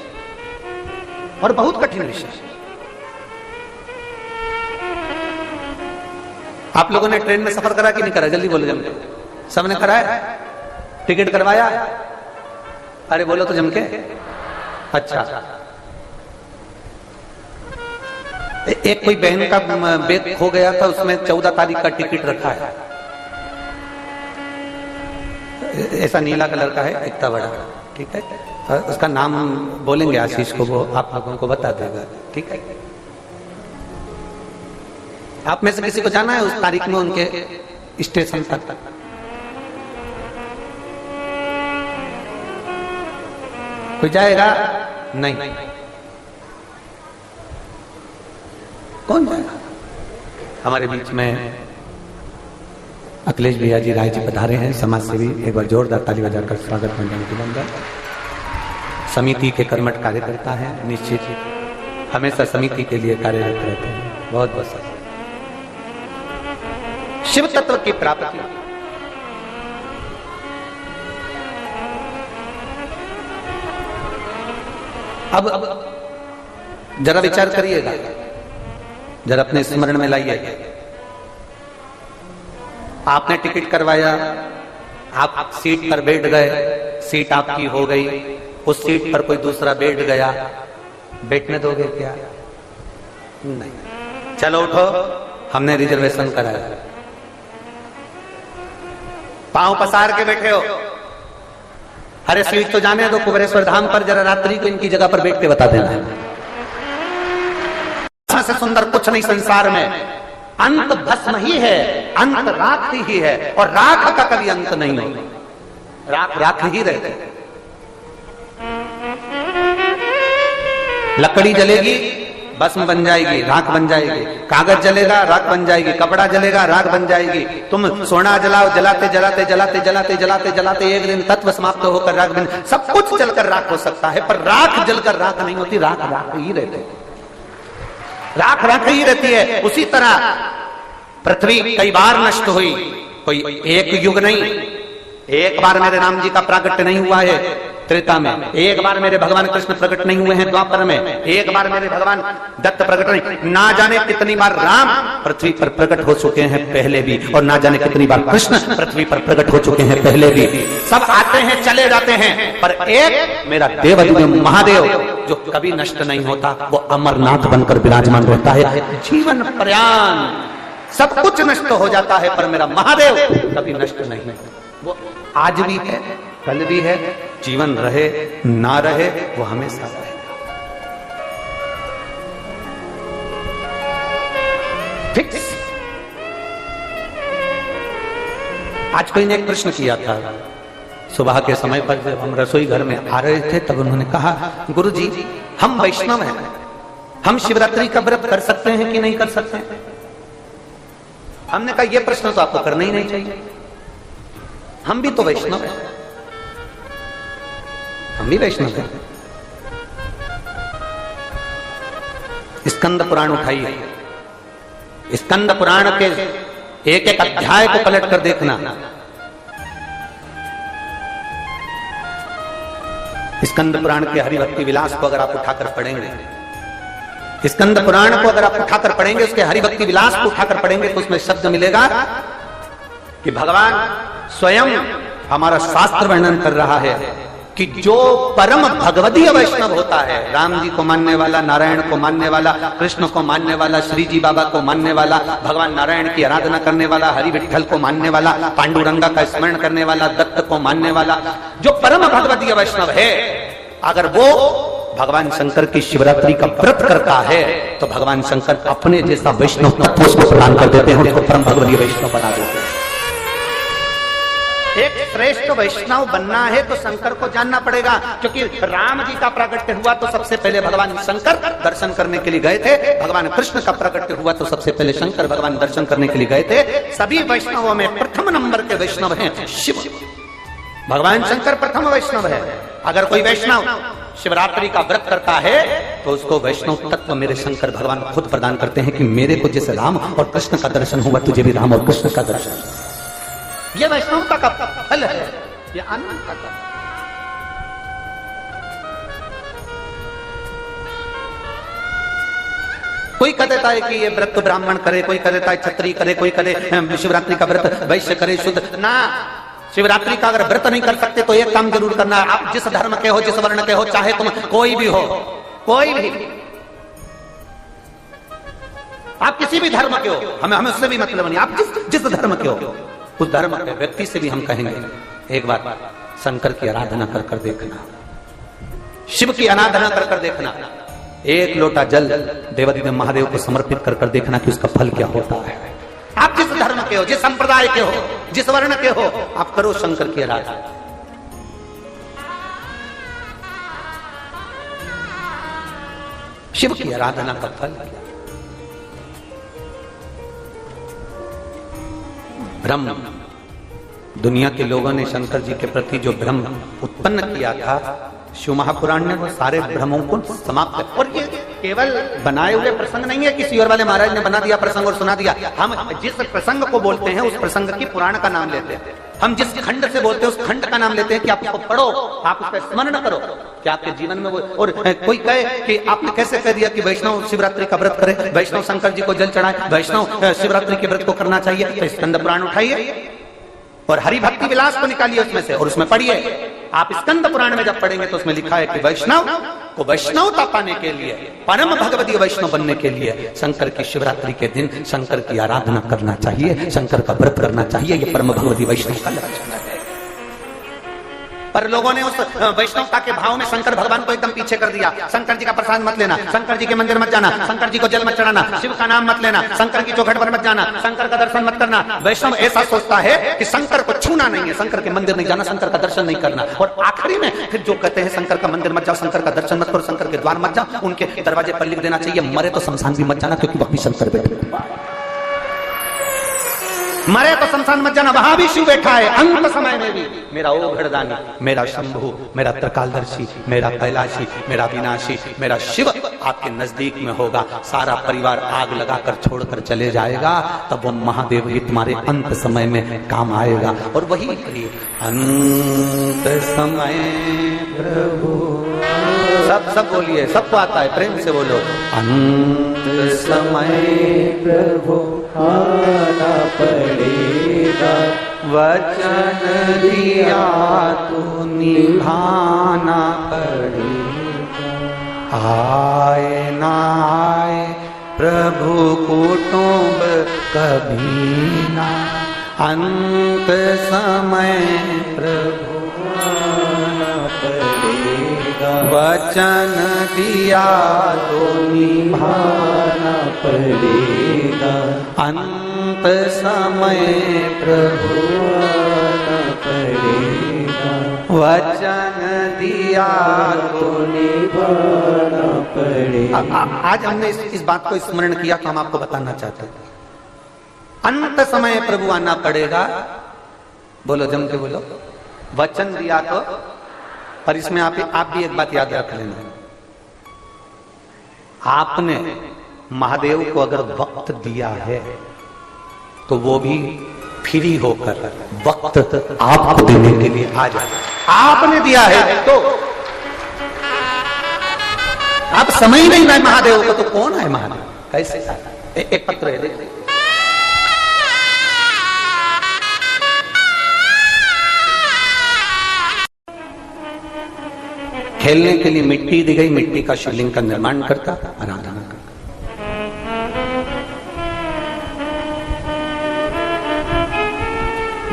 और बहुत कठिन विषय है। आप लोगों ने ट्रेन में सफर करा कि नहीं करा? जल्दी बोलो जल्दी। सबने कराया? टिकट करवाया? अरे बोलो तो जम के। अच्छा, एक कोई बहन का बैग खो गया था, उसमें 14 तारीख का टिकट रखा है, ऐसा नीला कलर का है, इतना बड़ा, ठीक है। उसका नाम बोलेंगे आशीष को, वो आप लोगों को बता देगा, ठीक है। आप में से किसी को जाना है उस तारीख में उनके स्टेशन तक? कोई जाएगा? नहीं। कौन जाएगा? हमारे बीच में अखिलेश भैया जी राय जी पधारे हैं, समाज सेवी। एक बार जोरदार ताली बजाकर स्वागत मंडल के अंदर। समिति के कर्मठ कार्यकर्ता हैं, निश्चित हमेशा समिति के लिए कार्यरत रहते हैं। बहुत बहुत शिव तत्व की प्राप्ति। अब जरा विचार करिएगा, जरा अपने स्मरण में लाइए। आपने टिकट करवाया, आप सीट पर बैठ गए, सीट आपकी हो गई, उस सीट पर कोई दूसरा बैठ गया, बैठने दोगे क्या? नहीं। चलो उठो, हमने रिजर्वेशन कराया, पांव पसार के बैठे हो। अरे सीट तो जाने दो, कुबेरेश्वर धाम पर जरा रात्रि को इनकी जगह पर बैठ के बता देना। से सुंदर कुछ नहीं संसार में, अंत भस्म ही है, अंत राख ही है, और राख का कभी अंत नहीं होता। राख राख ही रहते। लकड़ी जलेगी, भस्म बन जाएगी, राख बन जाएगी। कागज जलेगा, राख बन जाएगी। कपड़ा जलेगा, राख बन जाएगी। तुम सोना जलाओ, जलाते जलाते जलाते जलाते जलाते जलाते एक दिन तत्व समाप्त होकर राख बन। सब कुछ जलकर राख हो सकता है, पर राख जलकर राख नहीं होती। राख राख ही रहते, राख राख ही रहती है। उसी तरह पृथ्वी कई बार नष्ट हुई, कोई एक युग नहीं। एक बार मेरे राम जी का प्राकट्य नहीं हुआ है त्रेता में, एक बार मेरे भगवान कृष्ण प्रकट नहीं हुए हैं द्वापर में, एक बार मेरे भगवान दत्त प्रकट नहीं। ना जाने कितनी बार राम पृथ्वी पर प्रकट हो चुके हैं पहले भी, और ना जाने कितनी बार कृष्ण पृथ्वी पर प्रकट हो चुके हैं पहले भी। सब आते हैं चले जाते हैं, पर एक मेरा देव महादेव जो कभी नष्ट नहीं होता, वो अमरनाथ बनकर विराजमान रहता है जीवन पर्यंत। सब कुछ नष्ट हो जाता है, पर मेरा महादेव कभी नष्ट नहीं। वो आज भी है, कल भी है, जीवन रहे ना रहे वो हमेशा रहेगा। फिक्स। आज कोई ने एक प्रश्न किया था सुबह के समय पर, जब हम रसोई घर में आ रहे थे, तब उन्होंने कहा, गुरुजी हम वैष्णव हैं, हम शिवरात्रि का व्रत कर सकते हैं कि नहीं कर सकते हैं? हमने कहा यह प्रश्न तो आपको करना ही नहीं चाहिए, हम भी तो वैष्णव हैं, हम भी वैष्णव हैं। स्कंद पुराण उठाइए, स्कंद पुराण के एक एक अध्याय को पलट कर देखना। स्कंद पुराण के हरिभक्ति विलास को अगर आप उठाकर पढ़ेंगे, स्कंद पुराण को अगर आप उठाकर पढ़ेंगे, उसके हरिभक्ति विलास को उठाकर पढ़ेंगे, तो उसमें शब्द मिलेगा कि भगवान स्वयं हमारा शास्त्र वर्णन कर रहा है कि जो परम भगवदीय वैष्णव होता है, राम जी को मानने वाला, नारायण को मानने वाला, कृष्ण को मानने वाला, श्री जी बाबा को मानने वाला, भगवान नारायण की आराधना करने वाला, हरि विठल को मानने वाला, पांडुरंगा का स्मरण करने वाला, दत्त को मानने वाला, जो परम भगवदीय वैष्णव है, अगर वो भगवान शंकर की शिवरात्रि का व्रत करता है तो भगवान शंकर अपने जैसा वैष्णव तत्व उसको प्रदान कर देते हैं, उसको परम भगवदीय वैष्णव बना देते हैं। एक श्रेष्ठ वैष्णव बनना है तो शंकर को जानना पड़ेगा, क्योंकि राम जी का प्राकट्य हुआ तो सबसे पहले भगवान शंकर दर्शन करने के लिए गए थे। भगवान कृष्ण का प्राकट्य हुआ तो सबसे पहले शंकर भगवान दर्शन करने के लिए गए थे। सभी वैष्णवों में प्रथम नंबर के वैष्णव हैं शिव। भगवान शंकर प्रथम वैष्णव है। अगर कोई वैष्णव शिवरात्रि का व्रत करता है तो उसको वैष्णव तत्व मेरे शंकर भगवान खुद प्रदान करते हैं कि मेरे को जैसे राम और कृष्ण का दर्शन हुआ तुझे भी राम और कृष्ण का दर्शन। ये वैष्णवता का फल है, ये आनंद का फल। कोई कह देता है कि ये व्रत तो ब्राह्मण करे, कोई कह देता है क्षत्रिय करे, कोई करे शिवरात्रि का व्रत वैश्य करे, शुद्ध ना। शिवरात्रि का अगर व्रत नहीं कर सकते तो एक काम जरूर करना, आप जिस धर्म के हो, जिस वर्ण के हो, चाहे तुम कोई भी हो, कोई भी, आप किसी भी धर्म के हो, हमें उससे भी मतलब नहीं, आप जिस धर्म के हो उस धर्म के व्यक्ति से भी हम कहेंगे एक बार शंकर की आराधना कर देखना, शिव की आराधना कर देखना, एक लोटा जल देवादिदेव महादेव को समर्पित कर देखना कि उसका फल क्या होता है। आप जिस धर्म के हो, जिस संप्रदाय के हो, जिस वर्ण के हो, आप करो शंकर की आराधना। शिव की आराधना का फल क्या? भ्रम, दुनिया के लोगों ने शंकर जी के प्रति जो भ्रम उत्पन्न किया था, शिव महापुराण ने वो सारे भ्रमों को समाप्त। और ये केवल बनाए हुए प्रसंग नहीं है, किसी और वाले महाराज ने बना दिया प्रसंग और सुना दिया। हम जिस प्रसंग को बोलते हैं उस प्रसंग की पुराण का नाम लेते हैं। हम जिस खंड से बोलते हैं उस खंड का नाम लेते हैं कि आप उसको पढ़ो, आप उस पर स्मरण करो कि आपके जीवन में वो। और कोई कहे कि आपने कैसे कह दिया कि वैष्णव शिवरात्रि का व्रत करे, वैष्णव शंकर जी को जल चढ़ाए, वैष्णव शिवरात्रि के व्रत को करना चाहिए, तो स्कंद पुराण उठाइए और हरि भक्ति विलास को निकालिए उसमें से और उसमें पढ़िए। आप स्कंद पुराण में जब पढ़ेंगे तो उसमें लिखा है कि वैष्णव को वैष्णवता पाने के लिए, परम भगवदीय वैष्णव बनने के लिए शंकर की शिवरात्रि के दिन शंकर की आराधना करना चाहिए, शंकर का व्रत करना चाहिए। ये परम भगवदीय वैष्णव का लक्षण है। पर लोगों ने उस वैष्णवता के भाव में शंकर भगवान को एकदम पीछे कर दिया। शंकर जी का प्रसाद मत लेना, शंकर जी के मंदिर मत जाना, शंकर जी को जल मत चढ़ाना, शिव का नाम मत लेना, शंकर की चौखट पर मत जाना, शंकर का दर्शन मत करना। वैष्णव ऐसा सोचता है कि शंकर को छूना नहीं है, शंकर के मंदिर नहीं जाना, शंकर का दर्शन नहीं करना। और आखिरी में फिर जो कहते हैं शंकर का मंदिर मत जाओ, शंकर का दर्शन मत करो, शंकर के द्वार मत जाओ, उनके दरवाजे पर लिख देना चाहिए मरे तो शमशान भी मत जाना, क्योंकि वह भी शंकर बैठे। मरे तो शमशान मत जाना, वहां भी शिव बैठा है। अंत समय में भी मेरा ओघड़दानी, मेरा शंभु, मेरा त्रिकालदर्शी, मेरा कैलाशी, मेरा विनाशी, मेरा शिव आपके नजदीक में होगा। सारा परिवार आग लगाकर छोड़कर चले जाएगा, तब वो महादेव ही तुम्हारे अंत समय में काम आएगा। और वही अंत समय प्रभु, सब बोलिए, सबको आता है, प्रेम से बोलो। अंत समय प्रभु आना पड़ेगा, वचन दिया तो निभाना पड़ेगा। आए ना आए प्रभु कुटुंब कभी ना, अंत समय प्रभु आना पड़ेगा, वचन दिया तो निभाना पड़ेगा। अंत समय प्रभु आना पड़ेगा, वचन दिया तो निभाना पड़ेगा। आज हमने इस बात को स्मरण किया तो हम आपको बताना चाहते हैं, अंत समय प्रभु आना पड़ेगा। बोलो, जम के बोलो, वचन दिया तो। पर इसमें आप भी एक बात याद रख लेना, आपने महादेव को अगर वक्त दिया है तो वो भी फ्री होकर वक्त आपको देने के लिए आ जाए। आपने दिया है तो आप समय नहीं है महादेव को, तो कौन है महादेव? कैसे? एक पत्र है, देखिए। खेलने के लिए मिट्टी दी गई, मिट्टी का शिवलिंग का निर्माण करता, आराधना करता।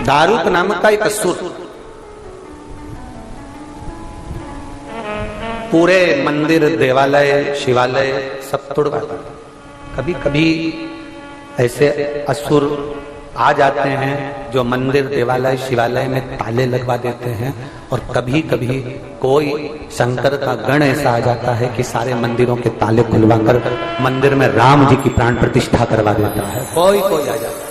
दारूक नामक का एक असुर पूरे मंदिर, देवालय, शिवालय सब तोड़वा देते। कभी कभी ऐसे असुर आ जाते हैं जो मंदिर, देवालय, शिवालय में ताले लगवा देते हैं, और कभी कभी कोई शंकर का गण ऐसा आ जाता है कि सारे मंदिरों के ताले खुलवाकर मंदिर में राम जी की प्राण प्रतिष्ठा करवा देता है। कोई कोई आ जाता है।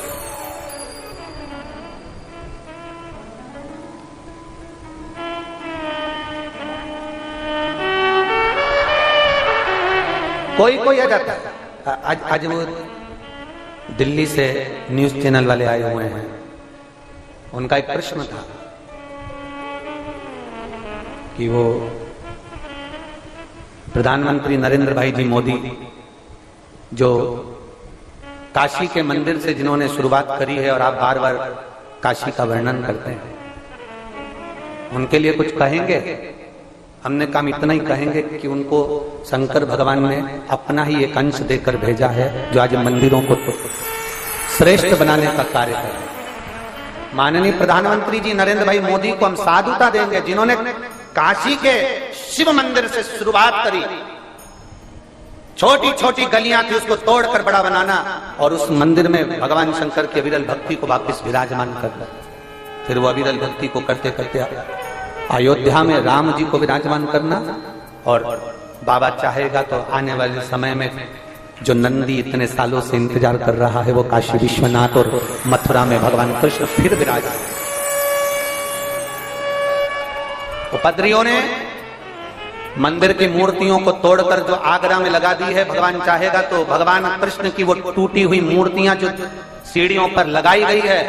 कोई कोई आ जाता है। आज वो दिल्ली से न्यूज चैनल वाले आए हुए हैं, उनका एक प्रश्न था कि वो प्रधानमंत्री नरेंद्र भाई जी मोदी जो काशी के मंदिर से जिन्होंने शुरुआत करी है और आप बार बार काशी का वर्णन करते हैं, उनके लिए कुछ कहेंगे? हमने काम इतना ही कहेंगे कि उनको शंकर भगवान ने अपना ही एक अंश देकर भेजा है जो आज मंदिरों को श्रेष्ठ बनाने का कार्य करे। माननीय प्रधानमंत्री जी नरेंद्र भाई मोदी को हम साधुता देंगे जिन्होंने काशी के शिव मंदिर से शुरुआत करी। छोटी छोटी गलियां थी, उसको तोड़कर बड़ा बनाना और उस मंदिर में भगवान शंकर के विरल भक्ति को वापस विराजमान करना। फिर वो विरल भक्ति को करते करते अयोध्या में राम जी को विराजमान करना, और बाबा चाहेगा तो आने वाले समय में जो नंदी इतने सालों से इंतजार कर रहा है वो काशी विश्वनाथ और मथुरा में भगवान कृष्ण फिर विराजमान। उपद्रवियों ने मंदिर की मूर्तियों को तोड़कर जो आगरा में लगा दी है, भगवान चाहेगा तो भगवान कृष्ण की वो टूटी हुई मूर्तियां जो सीढ़ियों पर लगाई गई है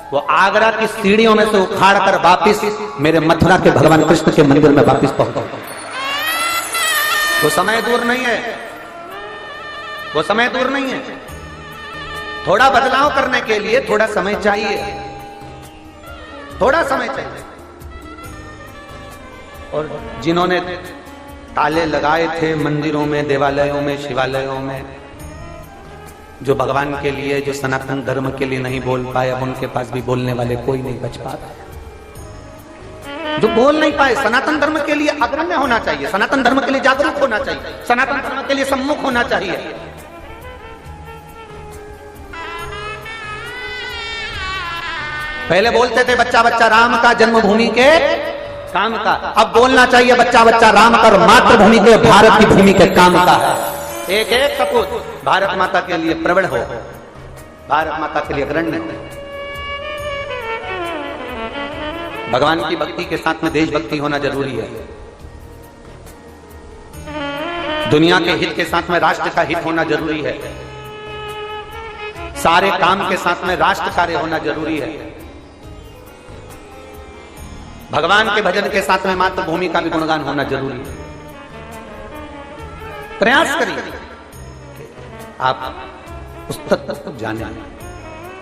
वो आगरा की सीढ़ियों में से उखाड़ कर वापिस मेरे मथुरा के भगवान कृष्ण के मंदिर में वापिस पहुंचा। वो समय दूर नहीं है, वो समय दूर नहीं है। थोड़ा बदलाव करने के लिए थोड़ा समय चाहिए, थोड़ा समय चाहिए। और जिन्होंने ताले लगाए थे मंदिरों में, देवालयों में, शिवालयों में, जो भगवान के लिए, जो सनातन धर्म के लिए नहीं बोल पाए, अब उनके पास भी बोलने वाले कोई नहीं बच पा रहा। जो बोल नहीं पाए, सनातन धर्म के लिए अग्रण्य होना चाहिए, सनातन धर्म के लिए जागरूक होना चाहिए, सनातन धर्म के लिए सम्मुख होना चाहिए। पहले बोलते थे बच्चा बच्चा राम का, जन्मभूमि के काम का। अब बोलना चाहिए बच्चा बच्चा राम का और मातृभूमि के, भारत की भूमि के काम का है। एक एक सपूत भारत माता के लिए प्रबल हो, भारत माता के लिए अग्रण्य हो। भगवान की भक्ति के साथ में देशभक्ति होना जरूरी है। दुनिया के हित के साथ में राष्ट्र का हित होना जरूरी है। सारे काम के साथ में राष्ट्र कार्य होना जरूरी है। भगवान के भजन के साथ में मातृभूमि का भी गुणगान होना जरूरी है। प्रयास करिए आप उस तत्व को जाने।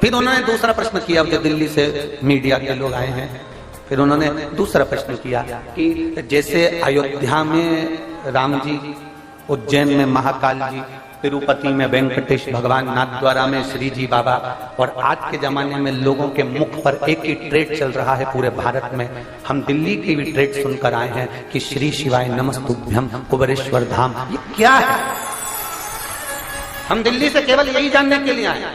फिर उन्होंने दूसरा प्रश्न किया, जो दिल्ली से मीडिया के लोग आए हैं, फिर उन्होंने दूसरा प्रश्न किया कि जैसे अयोध्या में राम जी, उज्जैन में महाकाल जी, तिरुपति में वेंकटेश भगवान, नाथद्वारा में श्री जी बाबा, और आज के जमाने में लोगों के मुख पर एक ही ट्रेड चल रहा है पूरे भारत में। हम दिल्ली की भी ट्रेड सुनकर आए हैं कि श्री शिवाय नमस्तुभ्यम कुबेरेश्वर धाम। ये क्या है? हम दिल्ली से केवल यही जानने के लिए आए,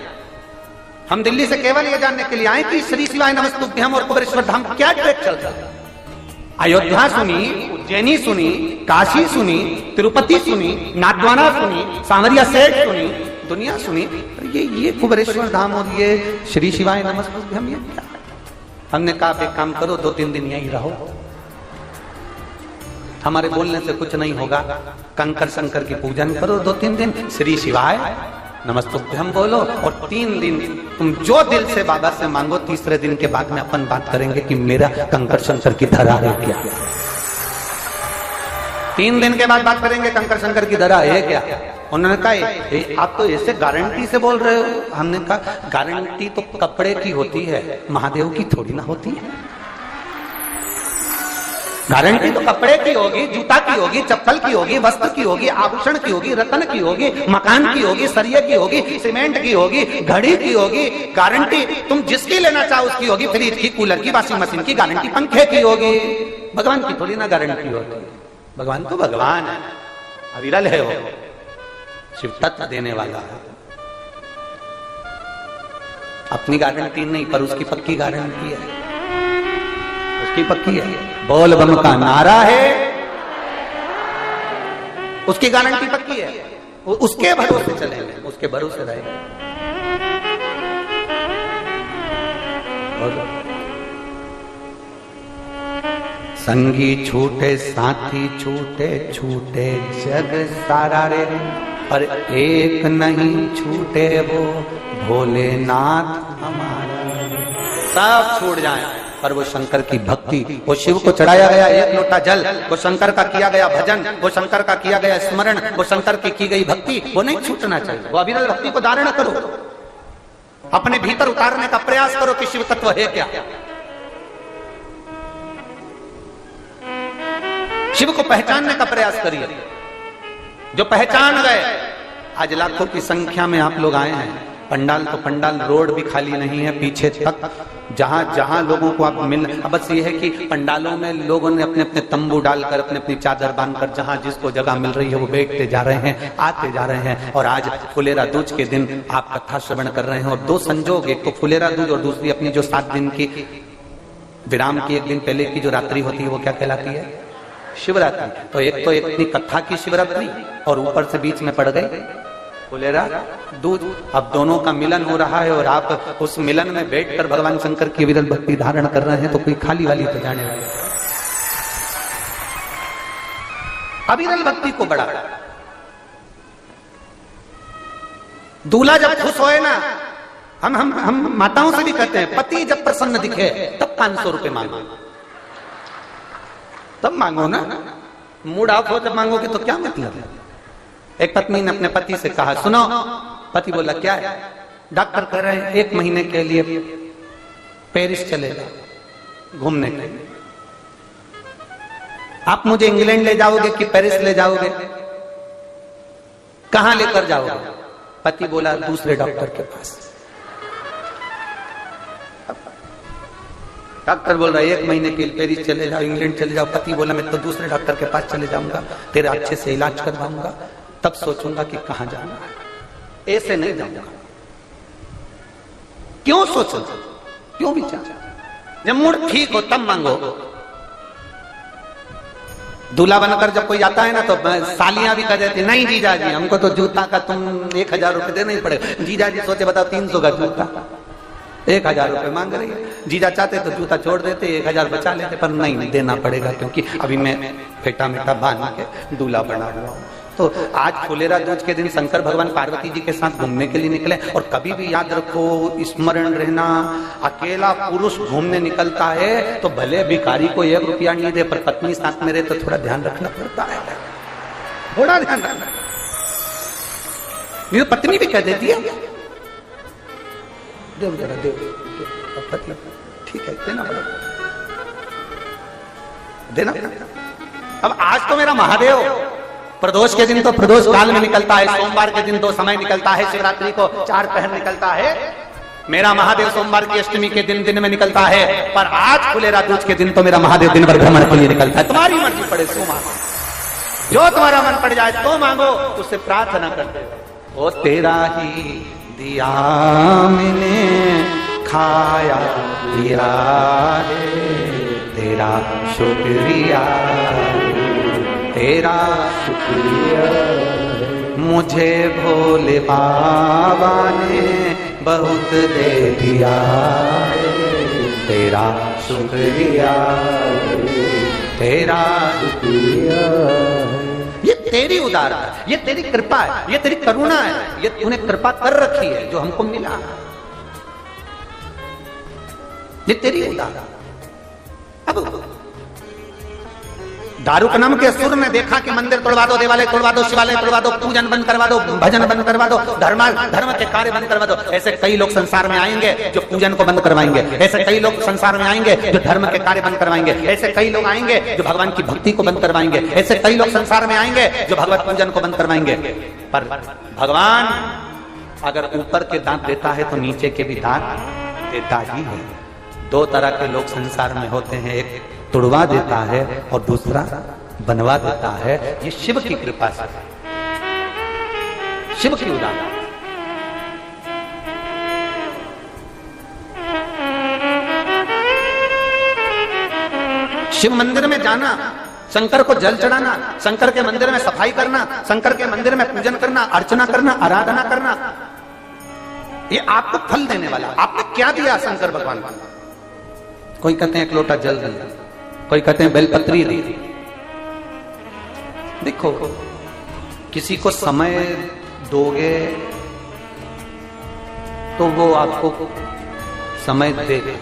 हम दिल्ली से केवल ये जानने के लिए आए कि श्री शिवाय नमस्तुभ्यम और कुबेरेश्वर धाम क्या ट्रेड चल रहा है। अयोध्या सुनी, उज्जैनी सुनी, काशी सुनी, तिरुपति सुनी, नाथद्वारा सुनी, सांवरिया सेठ सुनी, दुनिया सुनी, ये कुबेरेश्वर धाम और ये श्री शिवाय नमस्तुभ्यम ये क्या है? हमने कहा एक काम करो, 2-3 दिन यहीं रहो, हमारे बोलने से कुछ नहीं होगा। कंकर शंकर की पूजन करो 2-3 दिन, श्री शिवाय नमस्तुभ्यम बोलो, और 3 दिन तुम जो दिल से बाबा से मांगो, तीसरे दिन के बाद में अपन बात करेंगे कि मेरा कंकर शंकर की धरा है क्या। 3 दिन के बाद बात करेंगे कंकर शंकर की धरा है क्या। उन्होंने कहा आप तो ऐसे गारंटी से बोल रहे हो। हमने कहा गारंटी तो कपड़े की होती है, महादेव की थोड़ी ना होती है। गारंटी तो कपड़े की होगी, जूता की होगी, चप्पल की होगी, वस्त्र की होगी, आभूषण की होगी, रत्न की होगी, मकान की होगी, सरिये की होगी, सीमेंट की होगी, घड़ी की होगी। गारंटी तुम जिसकी लेना चाहो उसकी होगी। फ्रिज की, कूलर की, वॉशिंग मशीन की गारंटी पंखे की होगी। भगवान की थोड़ी ना गारंटी होती है। भगवान तो भगवान है, अविरल है वो, शिव तत्व देने वाला है। अपनी गारंटी नहीं, पर उसकी पक्की गारंटी है, उसकी पक्की है। बोल बम का नारा है, उसकी गारंटी पक्की है, उसके भरोसे चलेंगे, उसके भरोसे रहेंगे। संगी छूटे साथी छूटे, छूटे जग सारा रे, पर एक नहीं छूटे वो भोलेनाथ हमारा। सब छूट जाए पर वो शंकर की भक्ति, वो शिव को चढ़ाया गया एक लोटा जल, वो शंकर का किया गया भजन, वो शंकर का किया गया स्मरण, वो शंकर की गई भक्ति, वो नहीं छूटना चाहिए। वो अविरल भक्ति को धारण करो, अपने भीतर उतारने का प्रयास करो कि शिव तत्व है क्या। शिव को पहचानने का प्रयास करिए। जो पहचान गए, आज लाखों की संख्या में आप लोग आए हैं, पंडाल तो पंडाल, रोड भी खाली नहीं है, पीछे तक जहां जहां लोगों को आप मिल। अब बस ये है कि पंडालों में लोगों ने अपने अपने तंबू डालकर, अपने अपनी चादर बांधकर, जहां जिसको जगह मिल रही है वो बैठते जा रहे हैं, आते जा रहे हैं। और आज फुलेरा दूज के दिन आप कथा श्रवण कर रहे हैं। और दो संजोग, एक तो फुलेरा दूज और दूसरी अपनी जो 7 दिन की विराम की एक दिन पहले की जो रात्रि होती है वो क्या कहलाती है? शिवरात्रि। तो एक तो इतनी कथा की शिवरात्रि और ऊपर से बीच में पड़ गई फुलेरा दूज। अब दोनों का मिलन हो रहा है और आप उस मिलन में बैठकर भगवान शंकर की विरल भक्ति धारण कर रहे हैं, तो कोई खाली वाली तो जाने वाली। अविरल भक्ति को बढ़ा। दूल्हा जब खुश होए ना, हम माताओं से भी कहते हैं, पति जब प्रसन्न दिखे तब 500 रुपए मांगो, तब मांगो ना। मूड ऑफ हो जब मांगोगे तो क्या मतलब है? एक पत्नी ने अपने पति से कहा, सुनो। पति बोला, क्या है? डॉक्टर कह रहे हैं 1 महीने के लिए पेरिस चलेगा घूमने के लिए। आप मुझे इंग्लैंड ले जाओगे कि पेरिस ले जाओगे? कहां लेकर जाओगे? पति बोला, दूसरे डॉक्टर के पास। डॉक्टर बोल रहा है 1 महीने के लिए पेरिस चले जाओ, इंग्लैंड चले जाओ। पति बोला, मैं तो दूसरे डॉक्टर के पास चले जाऊंगा, तेरा अच्छे से इलाज करवाऊंगा, तब सोचूंगा कि कहां जाना है। ऐसे नहीं जाऊंगा। क्यों सोचो, क्यों विचार? जब मूड ठीक हो तब मांगो। दूल्हा बनकर जब कोई आता है ना, तो सालियां भी कह देती, नहीं जीजा जी, हमको तो जूता का तुम 1000 रुपए देना ही पड़ेगा। जीजा जी सोचे, बताओ 300 का जूता 1000 रुपए मांग रही है। जीजा चाहते तो जूता छोड़ देते, 1000 बचा लेते, पर नहीं, देना पड़ेगा, क्योंकि अभी मैं फेटा मेटा बांध के दूल्हा बना हुआ हूं। तो आज फुलेरा दूज के दिन शंकर भगवान पार्वती जी के साथ घूमने के लिए निकले। और कभी भी याद रखो, स्मरण रहना, अकेला पुरुष घूमने निकलता है तो भले भिखारी को 1 रुपया नहीं दे, पर पत्नी साथ में रहे तो थोड़ा ध्यान रखना पड़ता है, थोड़ा ध्यान रखना। ये पत्नी भी कह देती है, देव जरा देव, ठीक है, देना पड़ेगा, देना। अब आज तो मेरा महादेव प्रदोष के दिन तो प्रदोष काल में निकलता है, सोमवार के दिन 2 समय निकलता है, शिवरात्रि को 4 पहर निकलता है। मेरा महादेव सोमवार की अष्टमी के दिन में निकलता है, पर आज फुलेरा दूज के दिन तो मेरा महादेव दिन भर भ्रमण के लिए निकलता है। तुम्हारी मर्जी पड़े सो मांगो, जो तुम्हारा मन पड़ जाए तो मांगो, उससे प्रार्थना करते हो। ओ तेरा ही दिया मैंने खाया पिया है, तेरा शुक्रिया, तेरा शुक्रिया, मुझे भोले बाबा ने बहुत दे दिया है, तेरा शुक्रिया, तेरा शुक्रिया। ये तेरी उदारता, ये तेरी कृपा है, ये तेरी करुणा है, ये तूने कृपा कर रखी है जो हमको मिला, ये तेरी उदारता। अब दारू का नाम के असुर ने देखा कि मंदिर तोड़वा दो, देवालय तोड़वा दो, शिवालय तोड़वा दो, पूजन बंद करवा दो, भजन बंद करवा दो, धर्म के कार्य बंद करवा दो। ऐसे कई लोग संसार में आएंगे जो पूजन को बंद करवाएंगे, ऐसे कई लोग संसार में आएंगे जो धर्म के कार्य बंद करवाएंगे, ऐसे कई लोग आएंगे जो भगवान की भक्ति को बंद करवाएंगे, ऐसे कई लोग संसार में आएंगे जो भगवत पूजन को बंद करवाएंगे। पर भगवान अगर ऊपर के दांत देता है तो नीचे के भी दांत देता ही है। 2 तरह के लोग संसार में होते हैं, एक तुड़वा देता है और दूसरा बनवा देता है, ये शिव की कृपा से, शिव की उदाहरण। शिव मंदिर में जाना, शंकर को जल चढ़ाना, शंकर के मंदिर में सफाई करना, शंकर के मंदिर में पूजन करना, अर्चना करना, आराधना करना, ये आपको फल देने वाला। आपने क्या दिया शंकर भगवान को? कोई कहते हैं एक लोटा जल दिया, कोई कहते हैं बेलपत्री दी। देखो, किसी को समय दोगे तो वो आपको समय देगा।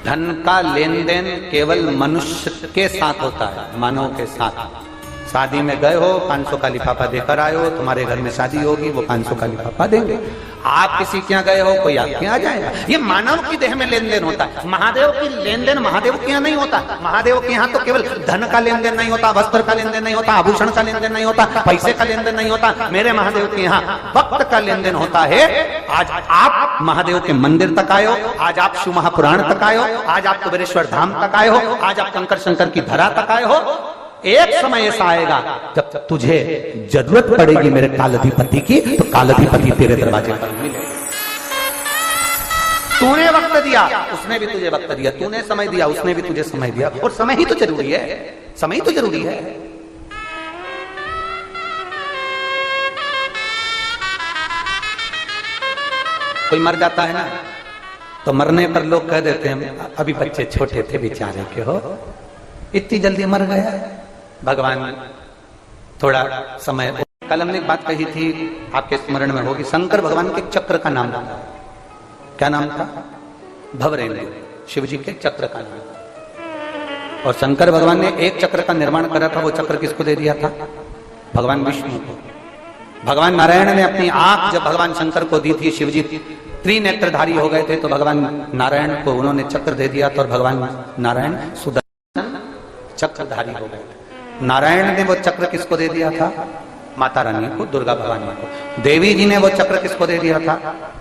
धन का लेन देन केवल मनुष्य के साथ होता है, मानव के साथ। शादी में गए हो, 500 का लिफाफा देकर आए हो, तुम्हारे घर में शादी होगी, वो 500 का लिफाफा देंगे। आप किसी के यहाँ गए हो, कोई आपके यहाँ आ जाएगा। ये मानव की देह में लेन देन होता है। महादेव की लेन देन महादेव के यहाँ नहीं होता। महादेव के यहाँ तो केवल धन का लेन देन नहीं होता, वस्त्र का लेन देन नहीं होता, आभूषण का लेन देन नहीं होता, पैसे का लेन देन नहीं होता। मेरे महादेव के यहाँ वक्त का लेन देन होता है। आज आप महादेव के मंदिर तक आए हो, आज आप शिव महापुराण तक आए हो, आज आप कुबेरेश्वर धाम तक आए हो, आज आप कंकर शंकर की धरा तक आए हो। एक समय ऐसा आएगा जब तुझे जरूरत पड़ेगी मेरे कालाधिपति की, तो कालाधिपति तेरे दरवाजे पर मिलेगा। तूने वक्त दिया, उसने भी तुझे वक्त दिया, तूने समय दिया, उसने भी तुझे समय दिया। और समय ही तो जरूरी है, समय ही तो जरूरी है। कोई मर जाता है ना, तो मरने पर लोग कह देते हैं अभी बच्चे छोटे थे बेचारे के हो, इतनी जल्दी मर गया। भगवान थोड़ा समय। कल हमने एक बात कही थी, आपके स्मरण में होगी। शंकर भगवान के चक्र का नाम था, क्या नाम था? भवरेंद्र। शिव जी के चक्र का नाम। और शंकर भगवान ने एक चक्र का निर्माण करा था। वो चक्र किसको दे दिया था? भगवान विष्णु को। भगवान नारायण ने अपनी आंख जब भगवान शंकर को दी थी, शिव जी त्रिनेत्रधारी हो गए थे, तो भगवान नारायण को उन्होंने चक्र दे दिया था। और भगवान नारायण सुदर्शन चक्रधारी हो गए थे। नारायण ने वो चक्र किसको दे दिया था? माता रानी को, दुर्गा भगवान को। देवी जी ने वो चक्र किसको दे दिया था?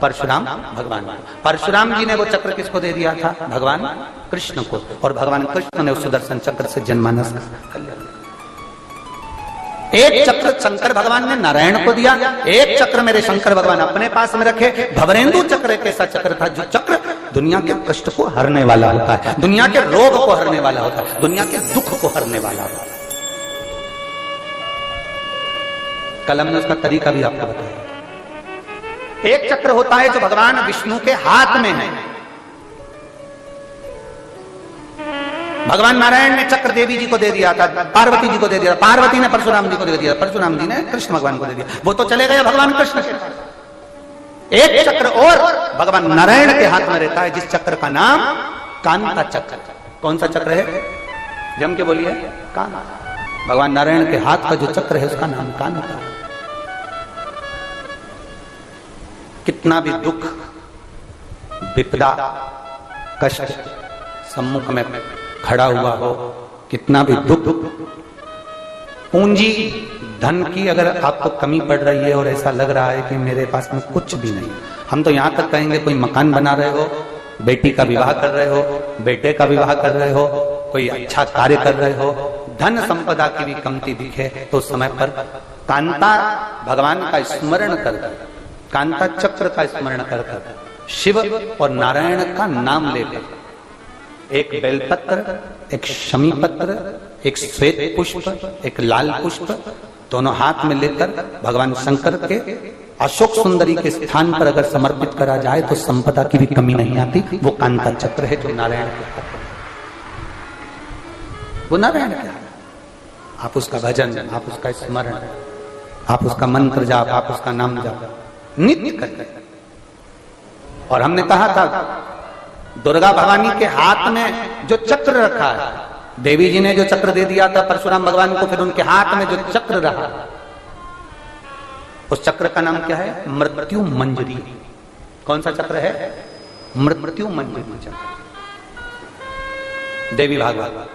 परशुराम भगवान को। परशुराम जी ने वो चक्र किसको दे दिया था? भगवान कृष्ण को। और भगवान कृष्ण ने उस सुदर्शन चक्र से जनमानस कल्याण। एक चक्र शंकर भगवान ने नारायण को दिया, एक चक्र मेरे शंकर भगवान अपने पास में रखे। भवरेंदु चक्र एक ऐसा चक्र था जो चक्र दुनिया के कष्ट को हरने वाला होता है, दुनिया के रोग को हरने वाला होता है, दुनिया के दुख को हरने वाला होता है। कल हमने उसका तरीका भी आपको बताया। एक चक्र होता है जो भगवान विष्णु के हाथ में है। भगवान नारायण ने चक्र देवी जी को दे दिया था, पार्वती जी को दे दिया, पार्वती ने परशुराम जी को दे दिया, परशुराम जी ने कृष्ण भगवान को दे दिया। वो तो चले गए भगवान कृष्ण के पास। एक चक्र और भगवान नारायण के हाथ में रहता है, जिस चक्र का नाम कांता चक्र। कौन सा चक्र है? जम के बोलिए। कांता। भगवान नारायण के हाथ का जो चक्र है उसका नाम कांता। कितना भी दुख, विपदा, कष्ट सम्मुख में खड़ा हुआ हो, कितना भी दुख, पूंजी धन की अगर आपको कमी पड़ रही है और ऐसा लग रहा है कि मेरे पास में कुछ भी नहीं, हम तो यहां तक कहेंगे कोई मकान बना रहे हो, बेटी का विवाह कर रहे हो, बेटे का विवाह कर रहे हो, कोई अच्छा कार्य कर रहे हो, धन संपदा की भी कमती दिखे, तो समय पर कांता भगवान का स्मरण कर, कांता चक्र का स्मरण कर, शिव और नारायण का नाम लेकर, एक बेलपत्र, एक शमी पत्र, एक श्वेत पुष्प, एक लाल पुष्प, दोनों हाथ में लेकर भगवान शंकर के अशोक सुंदरी के स्थान पर अगर समर्पित करा जाए तो संपदा की भी कमी नहीं आती। वो कांता चक्र है जो नारायण के हाथ में, वो नारायण के हाथ। आप उसका भजन, आप उसका स्मरण, आप उसका मंत्र जाप, आप उसका नाम जाप नित्य करते। और हमने कहा था दुर्गा भवानी के हाथ में जो चक्र रखा है, देवी जी ने जो चक्र दे दिया था परशुराम भगवान को, फिर उनके हाथ में जो चक्र रहा, उस चक्र का नाम क्या है? मृत्यु मंजरी। कौन सा चक्र है? मृत्यु मंजरी चक्र। देवी भागवत,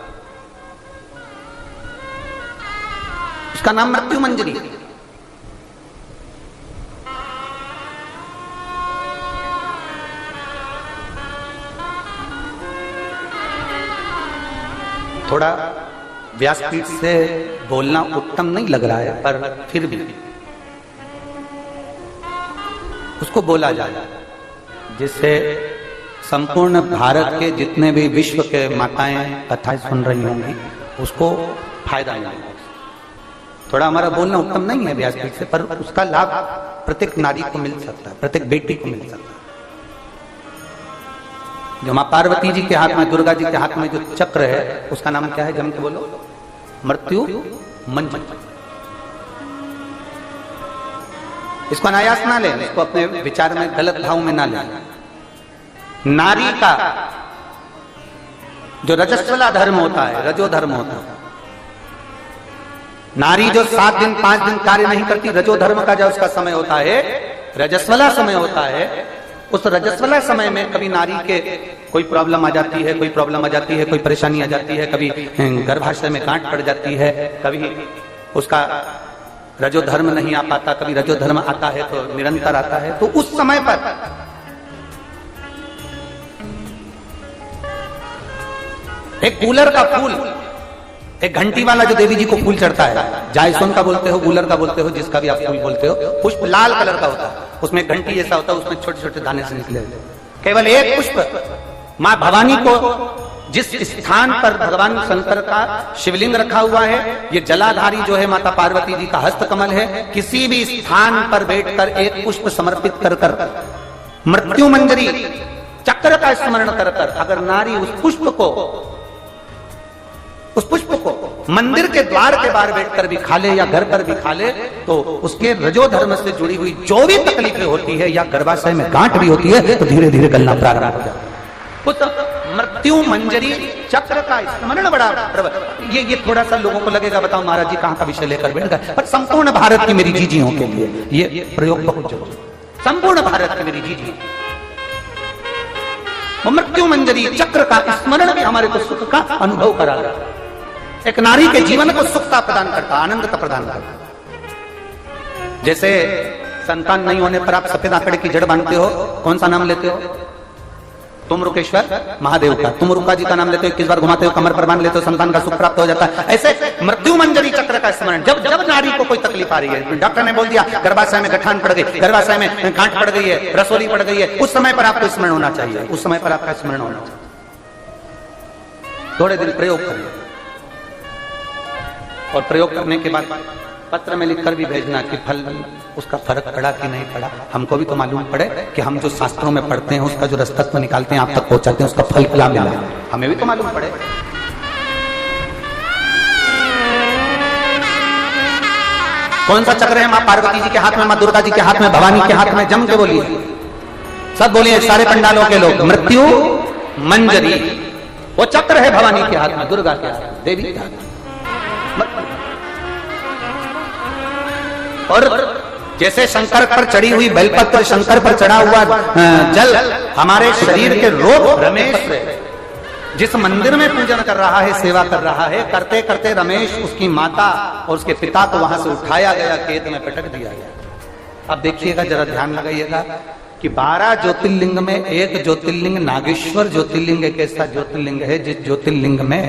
उसका नाम मृत्यु मंजरी। थोड़ा व्यासपीठ से बोलना उत्तम नहीं लग रहा है, पर फिर भी उसको बोला जाए जिससे संपूर्ण भारत के जितने भी विश्व के माताएं कथाएं सुन रही होंगी उसको फायदा मिलेगा। थोड़ा हमारा बोलना उत्तम नहीं है व्यासपीठ से, पर उसका लाभ प्रत्येक नारी को मिल सकता है, प्रत्येक बेटी को मिल सकता है। जो मां पार्वती जी के हाथ में, दुर्गा जी के हाथ में जो चक्र है उसका नाम क्या है? जम के बोलो। मृत्यु मंजरी। इसको अनायास ना लें, इसको अपने विचार में गलत भाव में ना लें। नारी का जो रजस्वला धर्म होता है, रजो धर्म होता है, नारी जो 7 दिन 5 दिन कार्य नहीं करती, रजो धर्म का जो उसका समय होता है, रजस्वला समय होता है, उस रजस्वला समय में कभी नारी के कोई प्रॉब्लम आ जाती है, कोई प्रॉब्लम आ जाती है, कोई परेशानी आ जाती है, कभी गर्भाशय में गांठ पड़ जाती है, कभी उसका रजो धर्म नहीं आ पाता, कभी रजो धर्म आता है तो निरंतर आता है। तो उस समय पर एक कूलर का फूल, एक घंटी वाला जो देवी जी को फूल चढ़ता है, जायसोन का बोलते हो, कूलर का बोलते हो, जिसका भी आप फूल बोलते हो, पुष्प लाल कलर का होता है, उसमें घंटी जैसा होता है, उसमें छोटे छोटे दाने से निकले। केवल एक पुष्प मां भवानी को, जिस स्थान पर भगवान शंकर का शिवलिंग रखा हुआ है, ये जलाधारी जो है माता पार्वती जी का हस्त कमल है, किसी भी स्थान पर बैठकर एक पुष्प समर्पित कर कर मृत्यु मंजरी चक्र का स्मरण कर कर अगर नारी उस पुष्प को मंदिर के द्वार के बाहर बैठकर भी खा ले या घर पर भी खा ले, तो उसके रजो धर्म से जुड़ी हुई जो भी तकलीफें होती है या गर्भाशय में गांठ भी होती है तो धीरे धीरे गलना प्रारंभ हो जाता है। उस मृत्यु मंजरी चक्र का स्मरण बड़ा ये थोड़ा सा लोगों को लगेगा, बताओ महाराज जी कहां का विषय लेकर बैठ गए, पर संपूर्ण भारत की मेरी जीजियों के लिए ये प्रयोग बहुत जरूरी, संपूर्ण भारत की मेरी जीजियों। मृत्यु मंजरी चक्र का स्मरण भी हमारे को सुख का अनुभव करा रहा है, एक नारी के जीवन को सुखता प्रदान करता, आनंदता प्रदान करता। जैसे संतान नहीं होने पर आप सफेद आंकड़े की जड़ बांधते हो, कौन सा नाम लेते हो? तुम रुकेश्वर महादेव का। तुम रुका जी का नाम लेते हो, 21 बार घुमाते हो, कमर पर बांध लेते हो, संतान का सुख प्राप्त हो जाता है। ऐसे मृत्यु मंजरी चक्र का स्मरण जब जब नारी को कोई तकलीफ आ रही है, डॉक्टर ने बोल दिया गर्भाशय में गठान पड़ गई, गर्भाशय में गांठ पड़ गई है, रसोली पड़ गई है, उस समय पर आपको स्मरण होना चाहिए, उस समय पर आपका स्मरण होना चाहिए। थोड़े दिन प्रयोग करिए और प्रयोग करने के बाद पत्र में लिखकर भी भेजना कि फल उसका फर्क पड़ा कि नहीं पड़ा। हमको भी तो मालूम पड़े कि हम जो शास्त्रों में पढ़ते हैं उसका जो रसतत्व निकालते हैं आप तक पहुंचाते हैं, उसका फल क्या मिला, हमें भी तो मालूम पड़े। कौन सा चक्र है मां पार्वती जी के हाथ में, मां दुर्गा जी के हाथ में, भवानी के हाथ में? जम के बोलिए, सब बोलिए, सारे पंडालों के लोग। मृत्यु मंजरी वो चक्र है भवानी के हाथ में, दुर्गा के हाथ में, देवी के हाथ में। और जैसे शंकर पर चढ़ी हुई बेलपत्र, शंकर पर चढ़ा हुआ जल हमारे शरीर के रोग, रमेश जिस मंदिर में पूजन कर रहा है, सेवा कर रहा है, करते करते रमेश उसकी माता और उसके पिता को वहां से उठाया गया, खेत में पटक दिया गया। अब देखिएगा, जरा ध्यान लगाइएगा कि 12 ज्योतिर्लिंग में एक ज्योतिर्लिंग नागेश्वर ज्योतिर्लिंग एक ऐसा ज्योतिर्लिंग है जिस ज्योतिर्लिंग में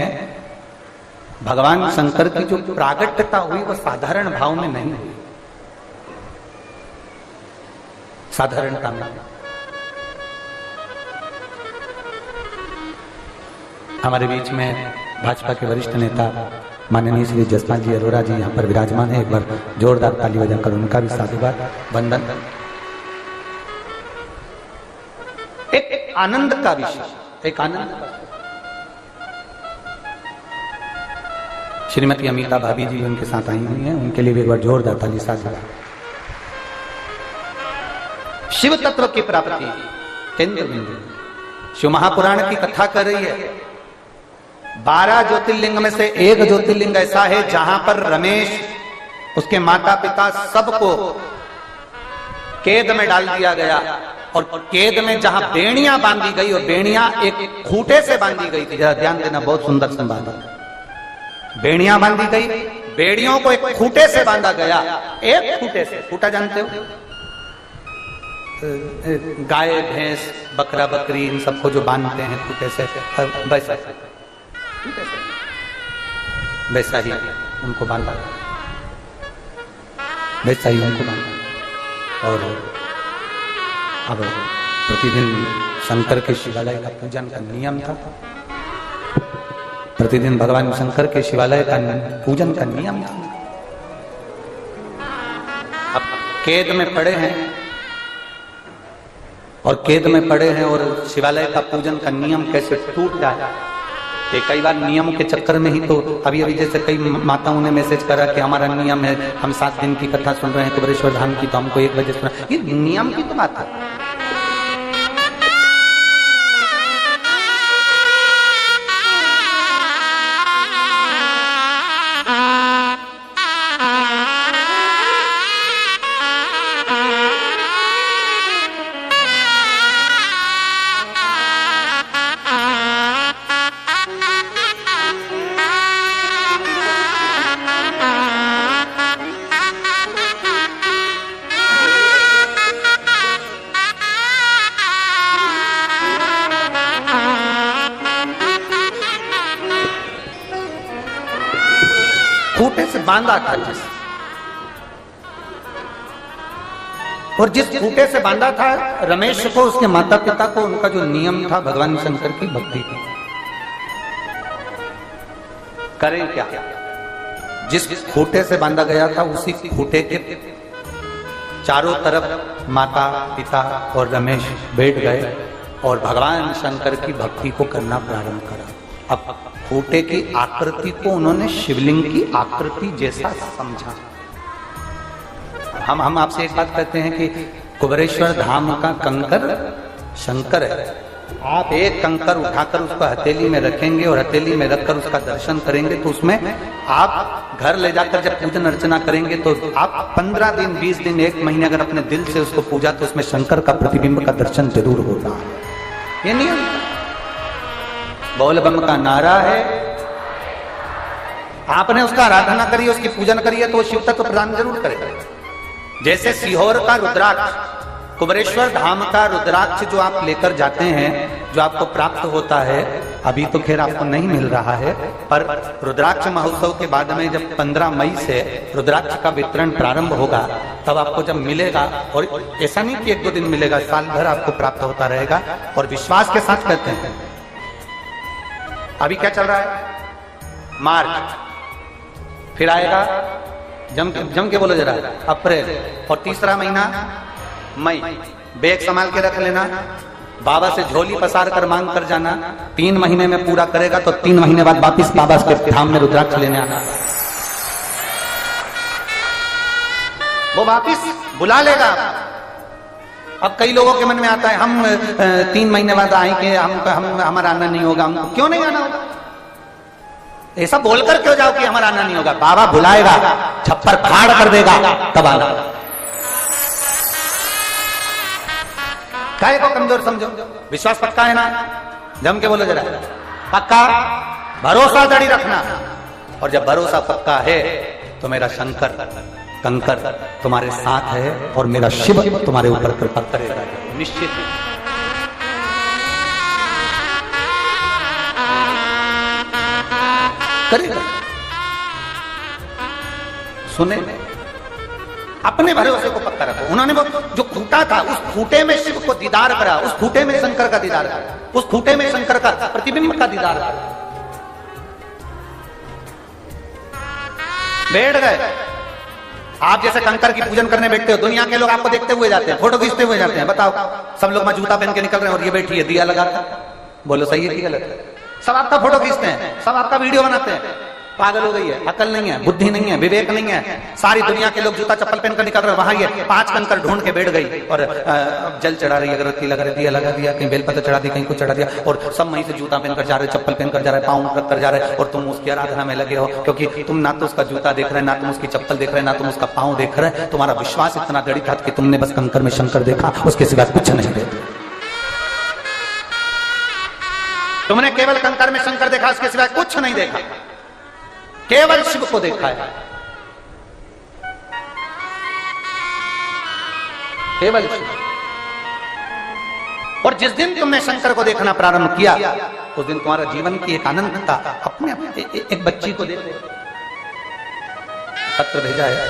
भगवान शंकर की जो प्रागट्यता हुई वो साधारण भाव में नहीं हुई, साधारणता में। हमारे बीच में भाजपा के वरिष्ठ नेता माननीय श्री जसपाल जी अरोड़ा जी यहाँ पर विराजमान है, एक बार जोरदार ताली बजाकर उनका भी साधुवाद वंदन। एक आनंद का विषय, एक आनंद का, श्रीमती अमिता भाभी जी उनके साथ आई हुई हैं, उनके लिए भी एक बार जोरदार ताली साधुवाद। शिव तत्व की प्राप्ति केंद्र बिंदु, शिव महापुराण की कथा कर रही है। 12 ज्योतिर्लिंग में से एक ज्योतिर्लिंग ऐसा है जहां पर रमेश, उसके माता पिता सबको कैद में डाल दिया गया, और कैद में जहां बेड़ियां बांधी गई, और बेड़ियां एक खूंटे से बांधी गई थी, जरा ध्यान देना, बहुत सुंदर संवाद है। बेड़ियां बांधी गई, बेड़ियों को एक खूंटे से बांधा गया, एक खूंटे से, खूंटा जानते हो, गाय भैंस बकरा बकरी इन सबको जो बांधते हैं खूंटे से, वैसा वैसा ही उनको बांधा, वैसा ही उनको बांधा। और अब प्रतिदिन शंकर के शिवालय का पूजन का नियम था, प्रतिदिन भगवान शंकर के शिवालय का पूजन का नियम था। अब कैद में पड़े हैं और कैद में पड़े हैं और शिवालय का पूजन का नियम कैसे टूट जाए। ये कई बार नियमों के चक्कर में ही तो अभी जैसे कई माताओं ने मैसेज करा कि हमारा नियम है, हम 7 दिन की कथा सुन रहे हैं कुबेरेश्वर धाम की, तो हमको 1 बजे सुना। ये नियम की तो बात है। खूंटे से बांधा था और जिस खूंटे से बांधा था रमेश को, उसके माता पिता को, उनका जो नियम था भगवान शंकर की भक्ति थी। करें क्या? जिस खूंटे से बांधा गया था उसी खूंटे के चारों तरफ माता पिता और रमेश बैठ गए और भगवान शंकर की भक्ति को करना प्रारंभ करा। अब खूंटे की आकृति को उन्होंने शिवलिंग की आकृति जैसा समझा। हम आपसे एक बात कहते हैं कि कुबेरेश्वर धाम का कंकर शंकर है। आप एक कंकर उठाकर उसको हथेली में रखेंगे और हथेली में रखकर उसका दर्शन करेंगे तो उसमें आप घर ले जाकर जब पूजन अर्चना करेंगे तो आप 15 दिन 20 दिन 1 महीने अगर अपने दिल से उसको पूजा तो उसमें शंकर का प्रतिबिंब का दर्शन जरूर होता है। ये नियम बोल बम का नारा है। आपने उसका आराधना करी, उसकी पूजन करी है तो वो शिव तत्व प्रदान जरूर करेगा। जैसे सीहोर का रुद्राक्ष, कुबेरेश्वर धाम का रुद्राक्ष जो आप लेकर जाते हैं, जो आपको प्राप्त होता है, अभी तो खैर आपको नहीं मिल रहा है, पर रुद्राक्ष महोत्सव के बाद में जब 15 मई से रुद्राक्ष का वितरण प्रारंभ होगा तब आपको जब मिलेगा, और ऐसा नहीं कि 1-2 दिन मिलेगा, साल भर आपको प्राप्त होता रहेगा। और विश्वास के साथ कहते हैं अभी क्या चल रहा है, मार्च, फिर आएगा जम के बोलो जरा अप्रैल, और तीसरा महीना मई। बैग संभाल के रख लेना, बाबा से झोली पसार कर मांग कर जाना। 3 महीने में पूरा करेगा तो 3 महीने बाद वापिस बाबा के धाम में रुद्राक्ष लेने आना। वो वापिस बुला लेगा। अब कई लोगों के मन में आता है हम 3 महीने बाद आएंगे, हम हमारा आना नहीं होगा। हमको क्यों नहीं आना होगा? ऐसा बोलकर क्यों जाओ कि हमारा आना नहीं होगा? बाबा बुलाएगा, छप्पर फाड़ कर देगा, तब आना। काहे को कमजोर समझो? विश्वास पक्का है ना? जम के बोलो जरा, पक्का? भरोसा जड़ी रखना। और जब भरोसा पक्का है तो मेरा शंकर कंकर तुम्हारे साथ है और मेरा शिव तुम्हारे ऊपर कृपा करेगा निश्चित। करेगा। सुने, अपने भरोसे को पक्का रखो। उन्होंने वो जो खूंटा था उस खूंटे में शिव को दीदार करा, उस खूंटे में शंकर का दीदार करा, उस खूंटे में शंकर का प्रतिबिंब का दीदार करा। बैठ गए। आप जैसे कंकर की पूजन करने बैठते हो, दुनिया के लोग आपको देखते हुए जाते हैं, फोटो खींचते हुए जाते हैं। बताओ, सब लोग जूता पहन के निकल रहे हैं और ये बैठी है दिया लगाता। बोलो सही है कि गलत है? सब आपका फोटो खींचते हैं, सब आपका वीडियो बनाते हैं। पागल हो गई है, अकल नहीं है, बुद्धि नहीं है, विवेक नहीं है। सारी दुनिया के लोग जूता चप्पल पहनकर निकल रहे हैं, वहां ये 5 कंकर ढूंढ के बैठ गई और जल चढ़ा रही है, अगरबत्ती लगा रही, दिया लगा दिया, कहीं बेलपत्र चढ़ा दी, कहीं कुछ चढ़ा दिया, और सब वहीं से जूता पहनकर जा रहे, चप्पल पहनकर जा रहे, पाँव रख कर जा रहे, और तुम उसकी आराधना में लगे हो। क्योंकि तुम ना तो उसका जूता देख रहे, ना तुम उसकी चप्पल देख रहे, ना तुम उसका पाँव देख रहे। तुम्हारा विश्वास इतना दृढ़ था कि तुमने बस कंकर में शंकर देखा, उसके सिवा कुछ नहीं देखा। तुमने केवल कंकर में शंकर देखा, उसके सिवा कुछ नहीं देखा, केवल शिव को देखा है, केवल शिव। और जिस दिन तुमने शंकर को देखना प्रारंभ किया उस दिन तुम्हारा जीवन की एक अनंतता अपने एक बच्ची को देख, पत्र भेजा है।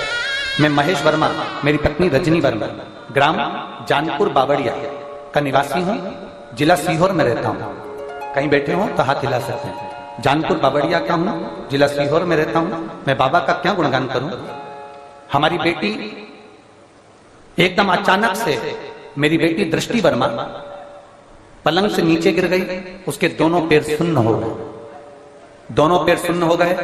मैं महेश वर्मा, मेरी पत्नी रजनी वर्मा, ग्राम जानपुर बावड़िया का निवासी हूं, जिला सीहोर में रहता हूं। कहीं बैठे हो तो हाथ हिला सकते हैं। जानपुर बावड़िया का हूं, जिला सीहोर में रहता हूं। मैं बाबा का क्या गुणगान करूं। हमारी बेटी एकदम अचानक से, मेरी बेटी दृष्टि वर्मा पलंग से नीचे गिर गई। उसके दोनों पैर सुन्न हो गए, दोनों पैर सुन्न हो गए।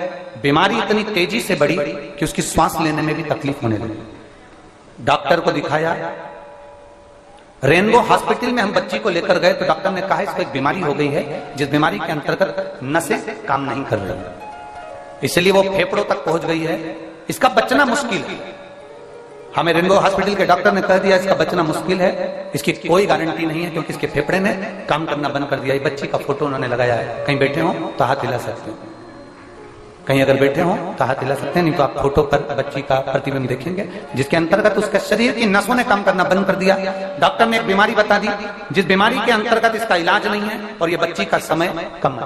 बीमारी इतनी तेजी से बढ़ी कि उसकी सांस लेने में भी तकलीफ होने लगी। डॉक्टर को दिखाया, रेनबो हॉस्पिटल में हम बच्ची को लेकर गए तो डॉक्टर ने कहा इसको एक बीमारी हो गई है जिस बीमारी के अंतर्गत नसें काम नहीं कर रही, इसलिए वो फेफड़ों तक पहुंच गई है, इसका बचना मुश्किल है। हमें रेनबो हॉस्पिटल के डॉक्टर ने कह दिया इसका बचना मुश्किल है, इसकी कोई गारंटी नहीं है क्योंकि इसके फेफड़े ने काम करना बंद कर दिया। बच्ची का फोटो उन्होंने लगाया है। कहीं बैठे हो तो हाथ हिला सकते हैं, कहीं अगर बैठे हो तो हाथ हिला सकते हैं, नहीं तो आप फोटो पर बच्ची का प्रतिबिंब देखेंगे जिसके अंतर्गत उसके शरीर की नसों ने काम करना बंद कर दिया। डॉक्टर ने एक बीमारी बता दी जिस बीमारी के अंतर्गत इसका इलाज नहीं है और ये बच्ची का समय कम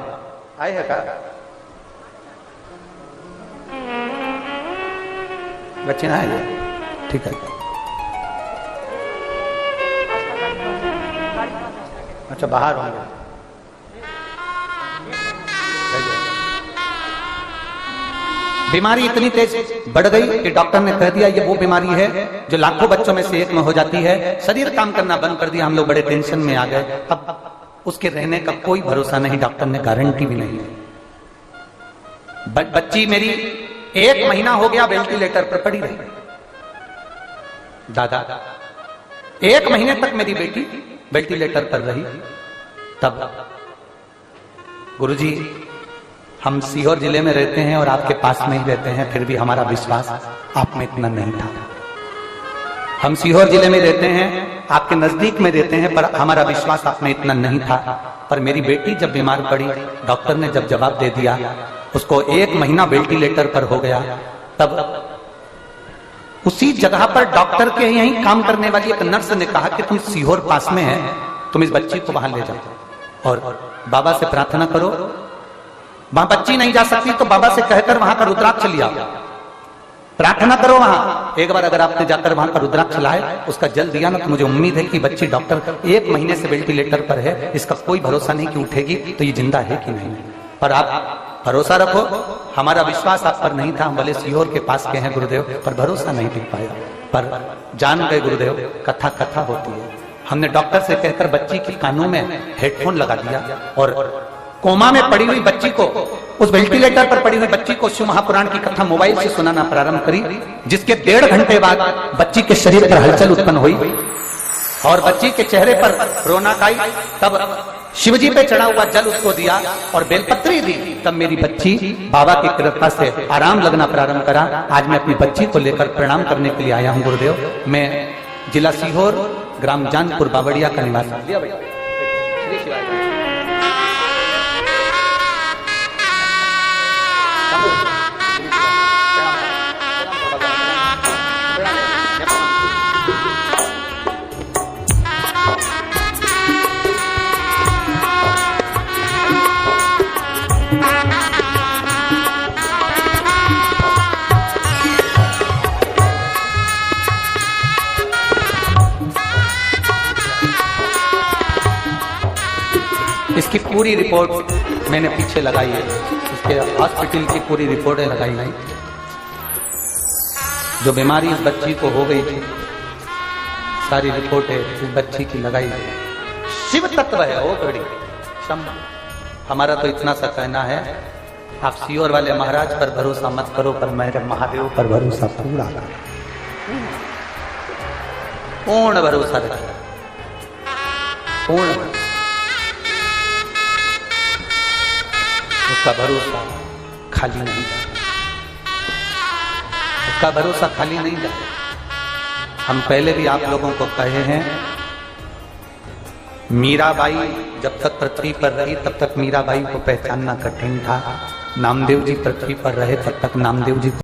आए है का बच्चे ना आए, ठीक है। अच्छा बाहर होंगे। बीमारी इतनी तेज बढ़ गई कि डॉक्टर ने कह दिया ये वो बीमारी है जो लाखों बच्चों में से एक में हो जाती है। शरीर काम करना बंद कर दिया। हम लोग बड़े टेंशन में आ गए। अब उसके रहने का कोई भरोसा नहीं, डॉक्टर ने गारंटी भी नहीं। बच्ची मेरी 1 महीना हो गया वेंटिलेटर पर पड़ी रही। दादा 1 महीने तक मेरी बेटी वेंटिलेटर पर रही। तब गुरुजी हम सीहोर जिले में रहते हैं और आपके पास में ही रहते हैं, फिर भी हमारा विश्वास आप में इतना नहीं था। हम सीहोर जिले में रहते हैं, आपके नजदीक में रहते हैं, पर हमारा विश्वास आप में इतना नहीं था। पर मेरी बेटी जब बीमार पड़ी, डॉक्टर ने जब जवाब दे दिया, उसको 1 महीना वेंटिलेटर पर हो गया, तब उसी जगह पर डॉक्टर के यहीं काम करने वाली एक नर्स ने कहा कि तुम सीहोर पास में है, तुम इस बच्ची को वहां ले जाओ और बाबा से प्रार्थना करो। वहां बच्ची नहीं जा सकती तो बाबा से कहकर वहां का रुद्राक्ष लिया, प्रार्थना करो वहां। एक बार अगर आपने जाकर वहां का रुद्राक्ष लाए, उसका जल दिया ना, तो मुझे उम्मीद है कि बच्ची डॉक्टर 1 महीने से वेंटिलेटर पर है, इसका कोई भरोसा नहीं कि उठेगी तो ये जिंदा है कि नहीं। पर आप भरोसा रखो, हमारा विश्वास आप पर नहीं था। हम भले सीहोर के पास के हैं गुरुदेव, पर भरोसा नहीं टिक पाया। पर जान गए गुरुदेव, कथा कथा होती है। हमने डॉक्टर से कहकर बच्ची के कानों में हेडफोन लगा दिया और कोमा में पड़ी हुई बच्ची को, उस वेंटिलेटर पर पड़ी हुई बच्ची को शिव महापुराण की कथा मोबाइल से सुनाना प्रारंभ करी, जिसके 1.5 घंटे बाद बच्ची के शरीर पर हलचल उत्पन्न हुई और बच्ची के चेहरे पर रौनक आई। तब शिवजी पे चढ़ा हुआ जल उसको दिया और बेलपत्री दी। तब मेरी बच्ची बाबा की कृपा से आराम लगना प्रारंभ करा। आज मैं अपनी बच्ची को लेकर प्रणाम करने के लिए आया हूं गुरुदेव। मैं जिला सीहोर, ग्राम जानपुर बावड़िया का निवासी। इसकी पूरी रिपोर्ट मैंने पीछे लगाई है, इसके हॉस्पिटल की पूरी रिपोर्टें लगाई गई। जो बीमारी इस बच्ची को हो गई थी, सारी रिपोर्टें इस बच्ची की लगाई गई। शिव तत्व है वो बड़ी क्षमा। हमारा तो इतना सा कहना है, आप सीहोर वाले महाराज पर भरोसा मत करो, पर मेरे महादेव पर भरोसा पूरा पूर्ण भरोसा रखो, पूर्ण। उसका भरोसा खाली नहीं जाता, उसका भरोसा खाली नहीं जाता। हम पहले भी आप लोगों को कहे हैं, मीराबाई जब तक पृथ्वी पर रही तब तक मीराबाई को पहचानना कठिन था। नामदेव जी पृथ्वी पर रहे तब तक नामदेव जी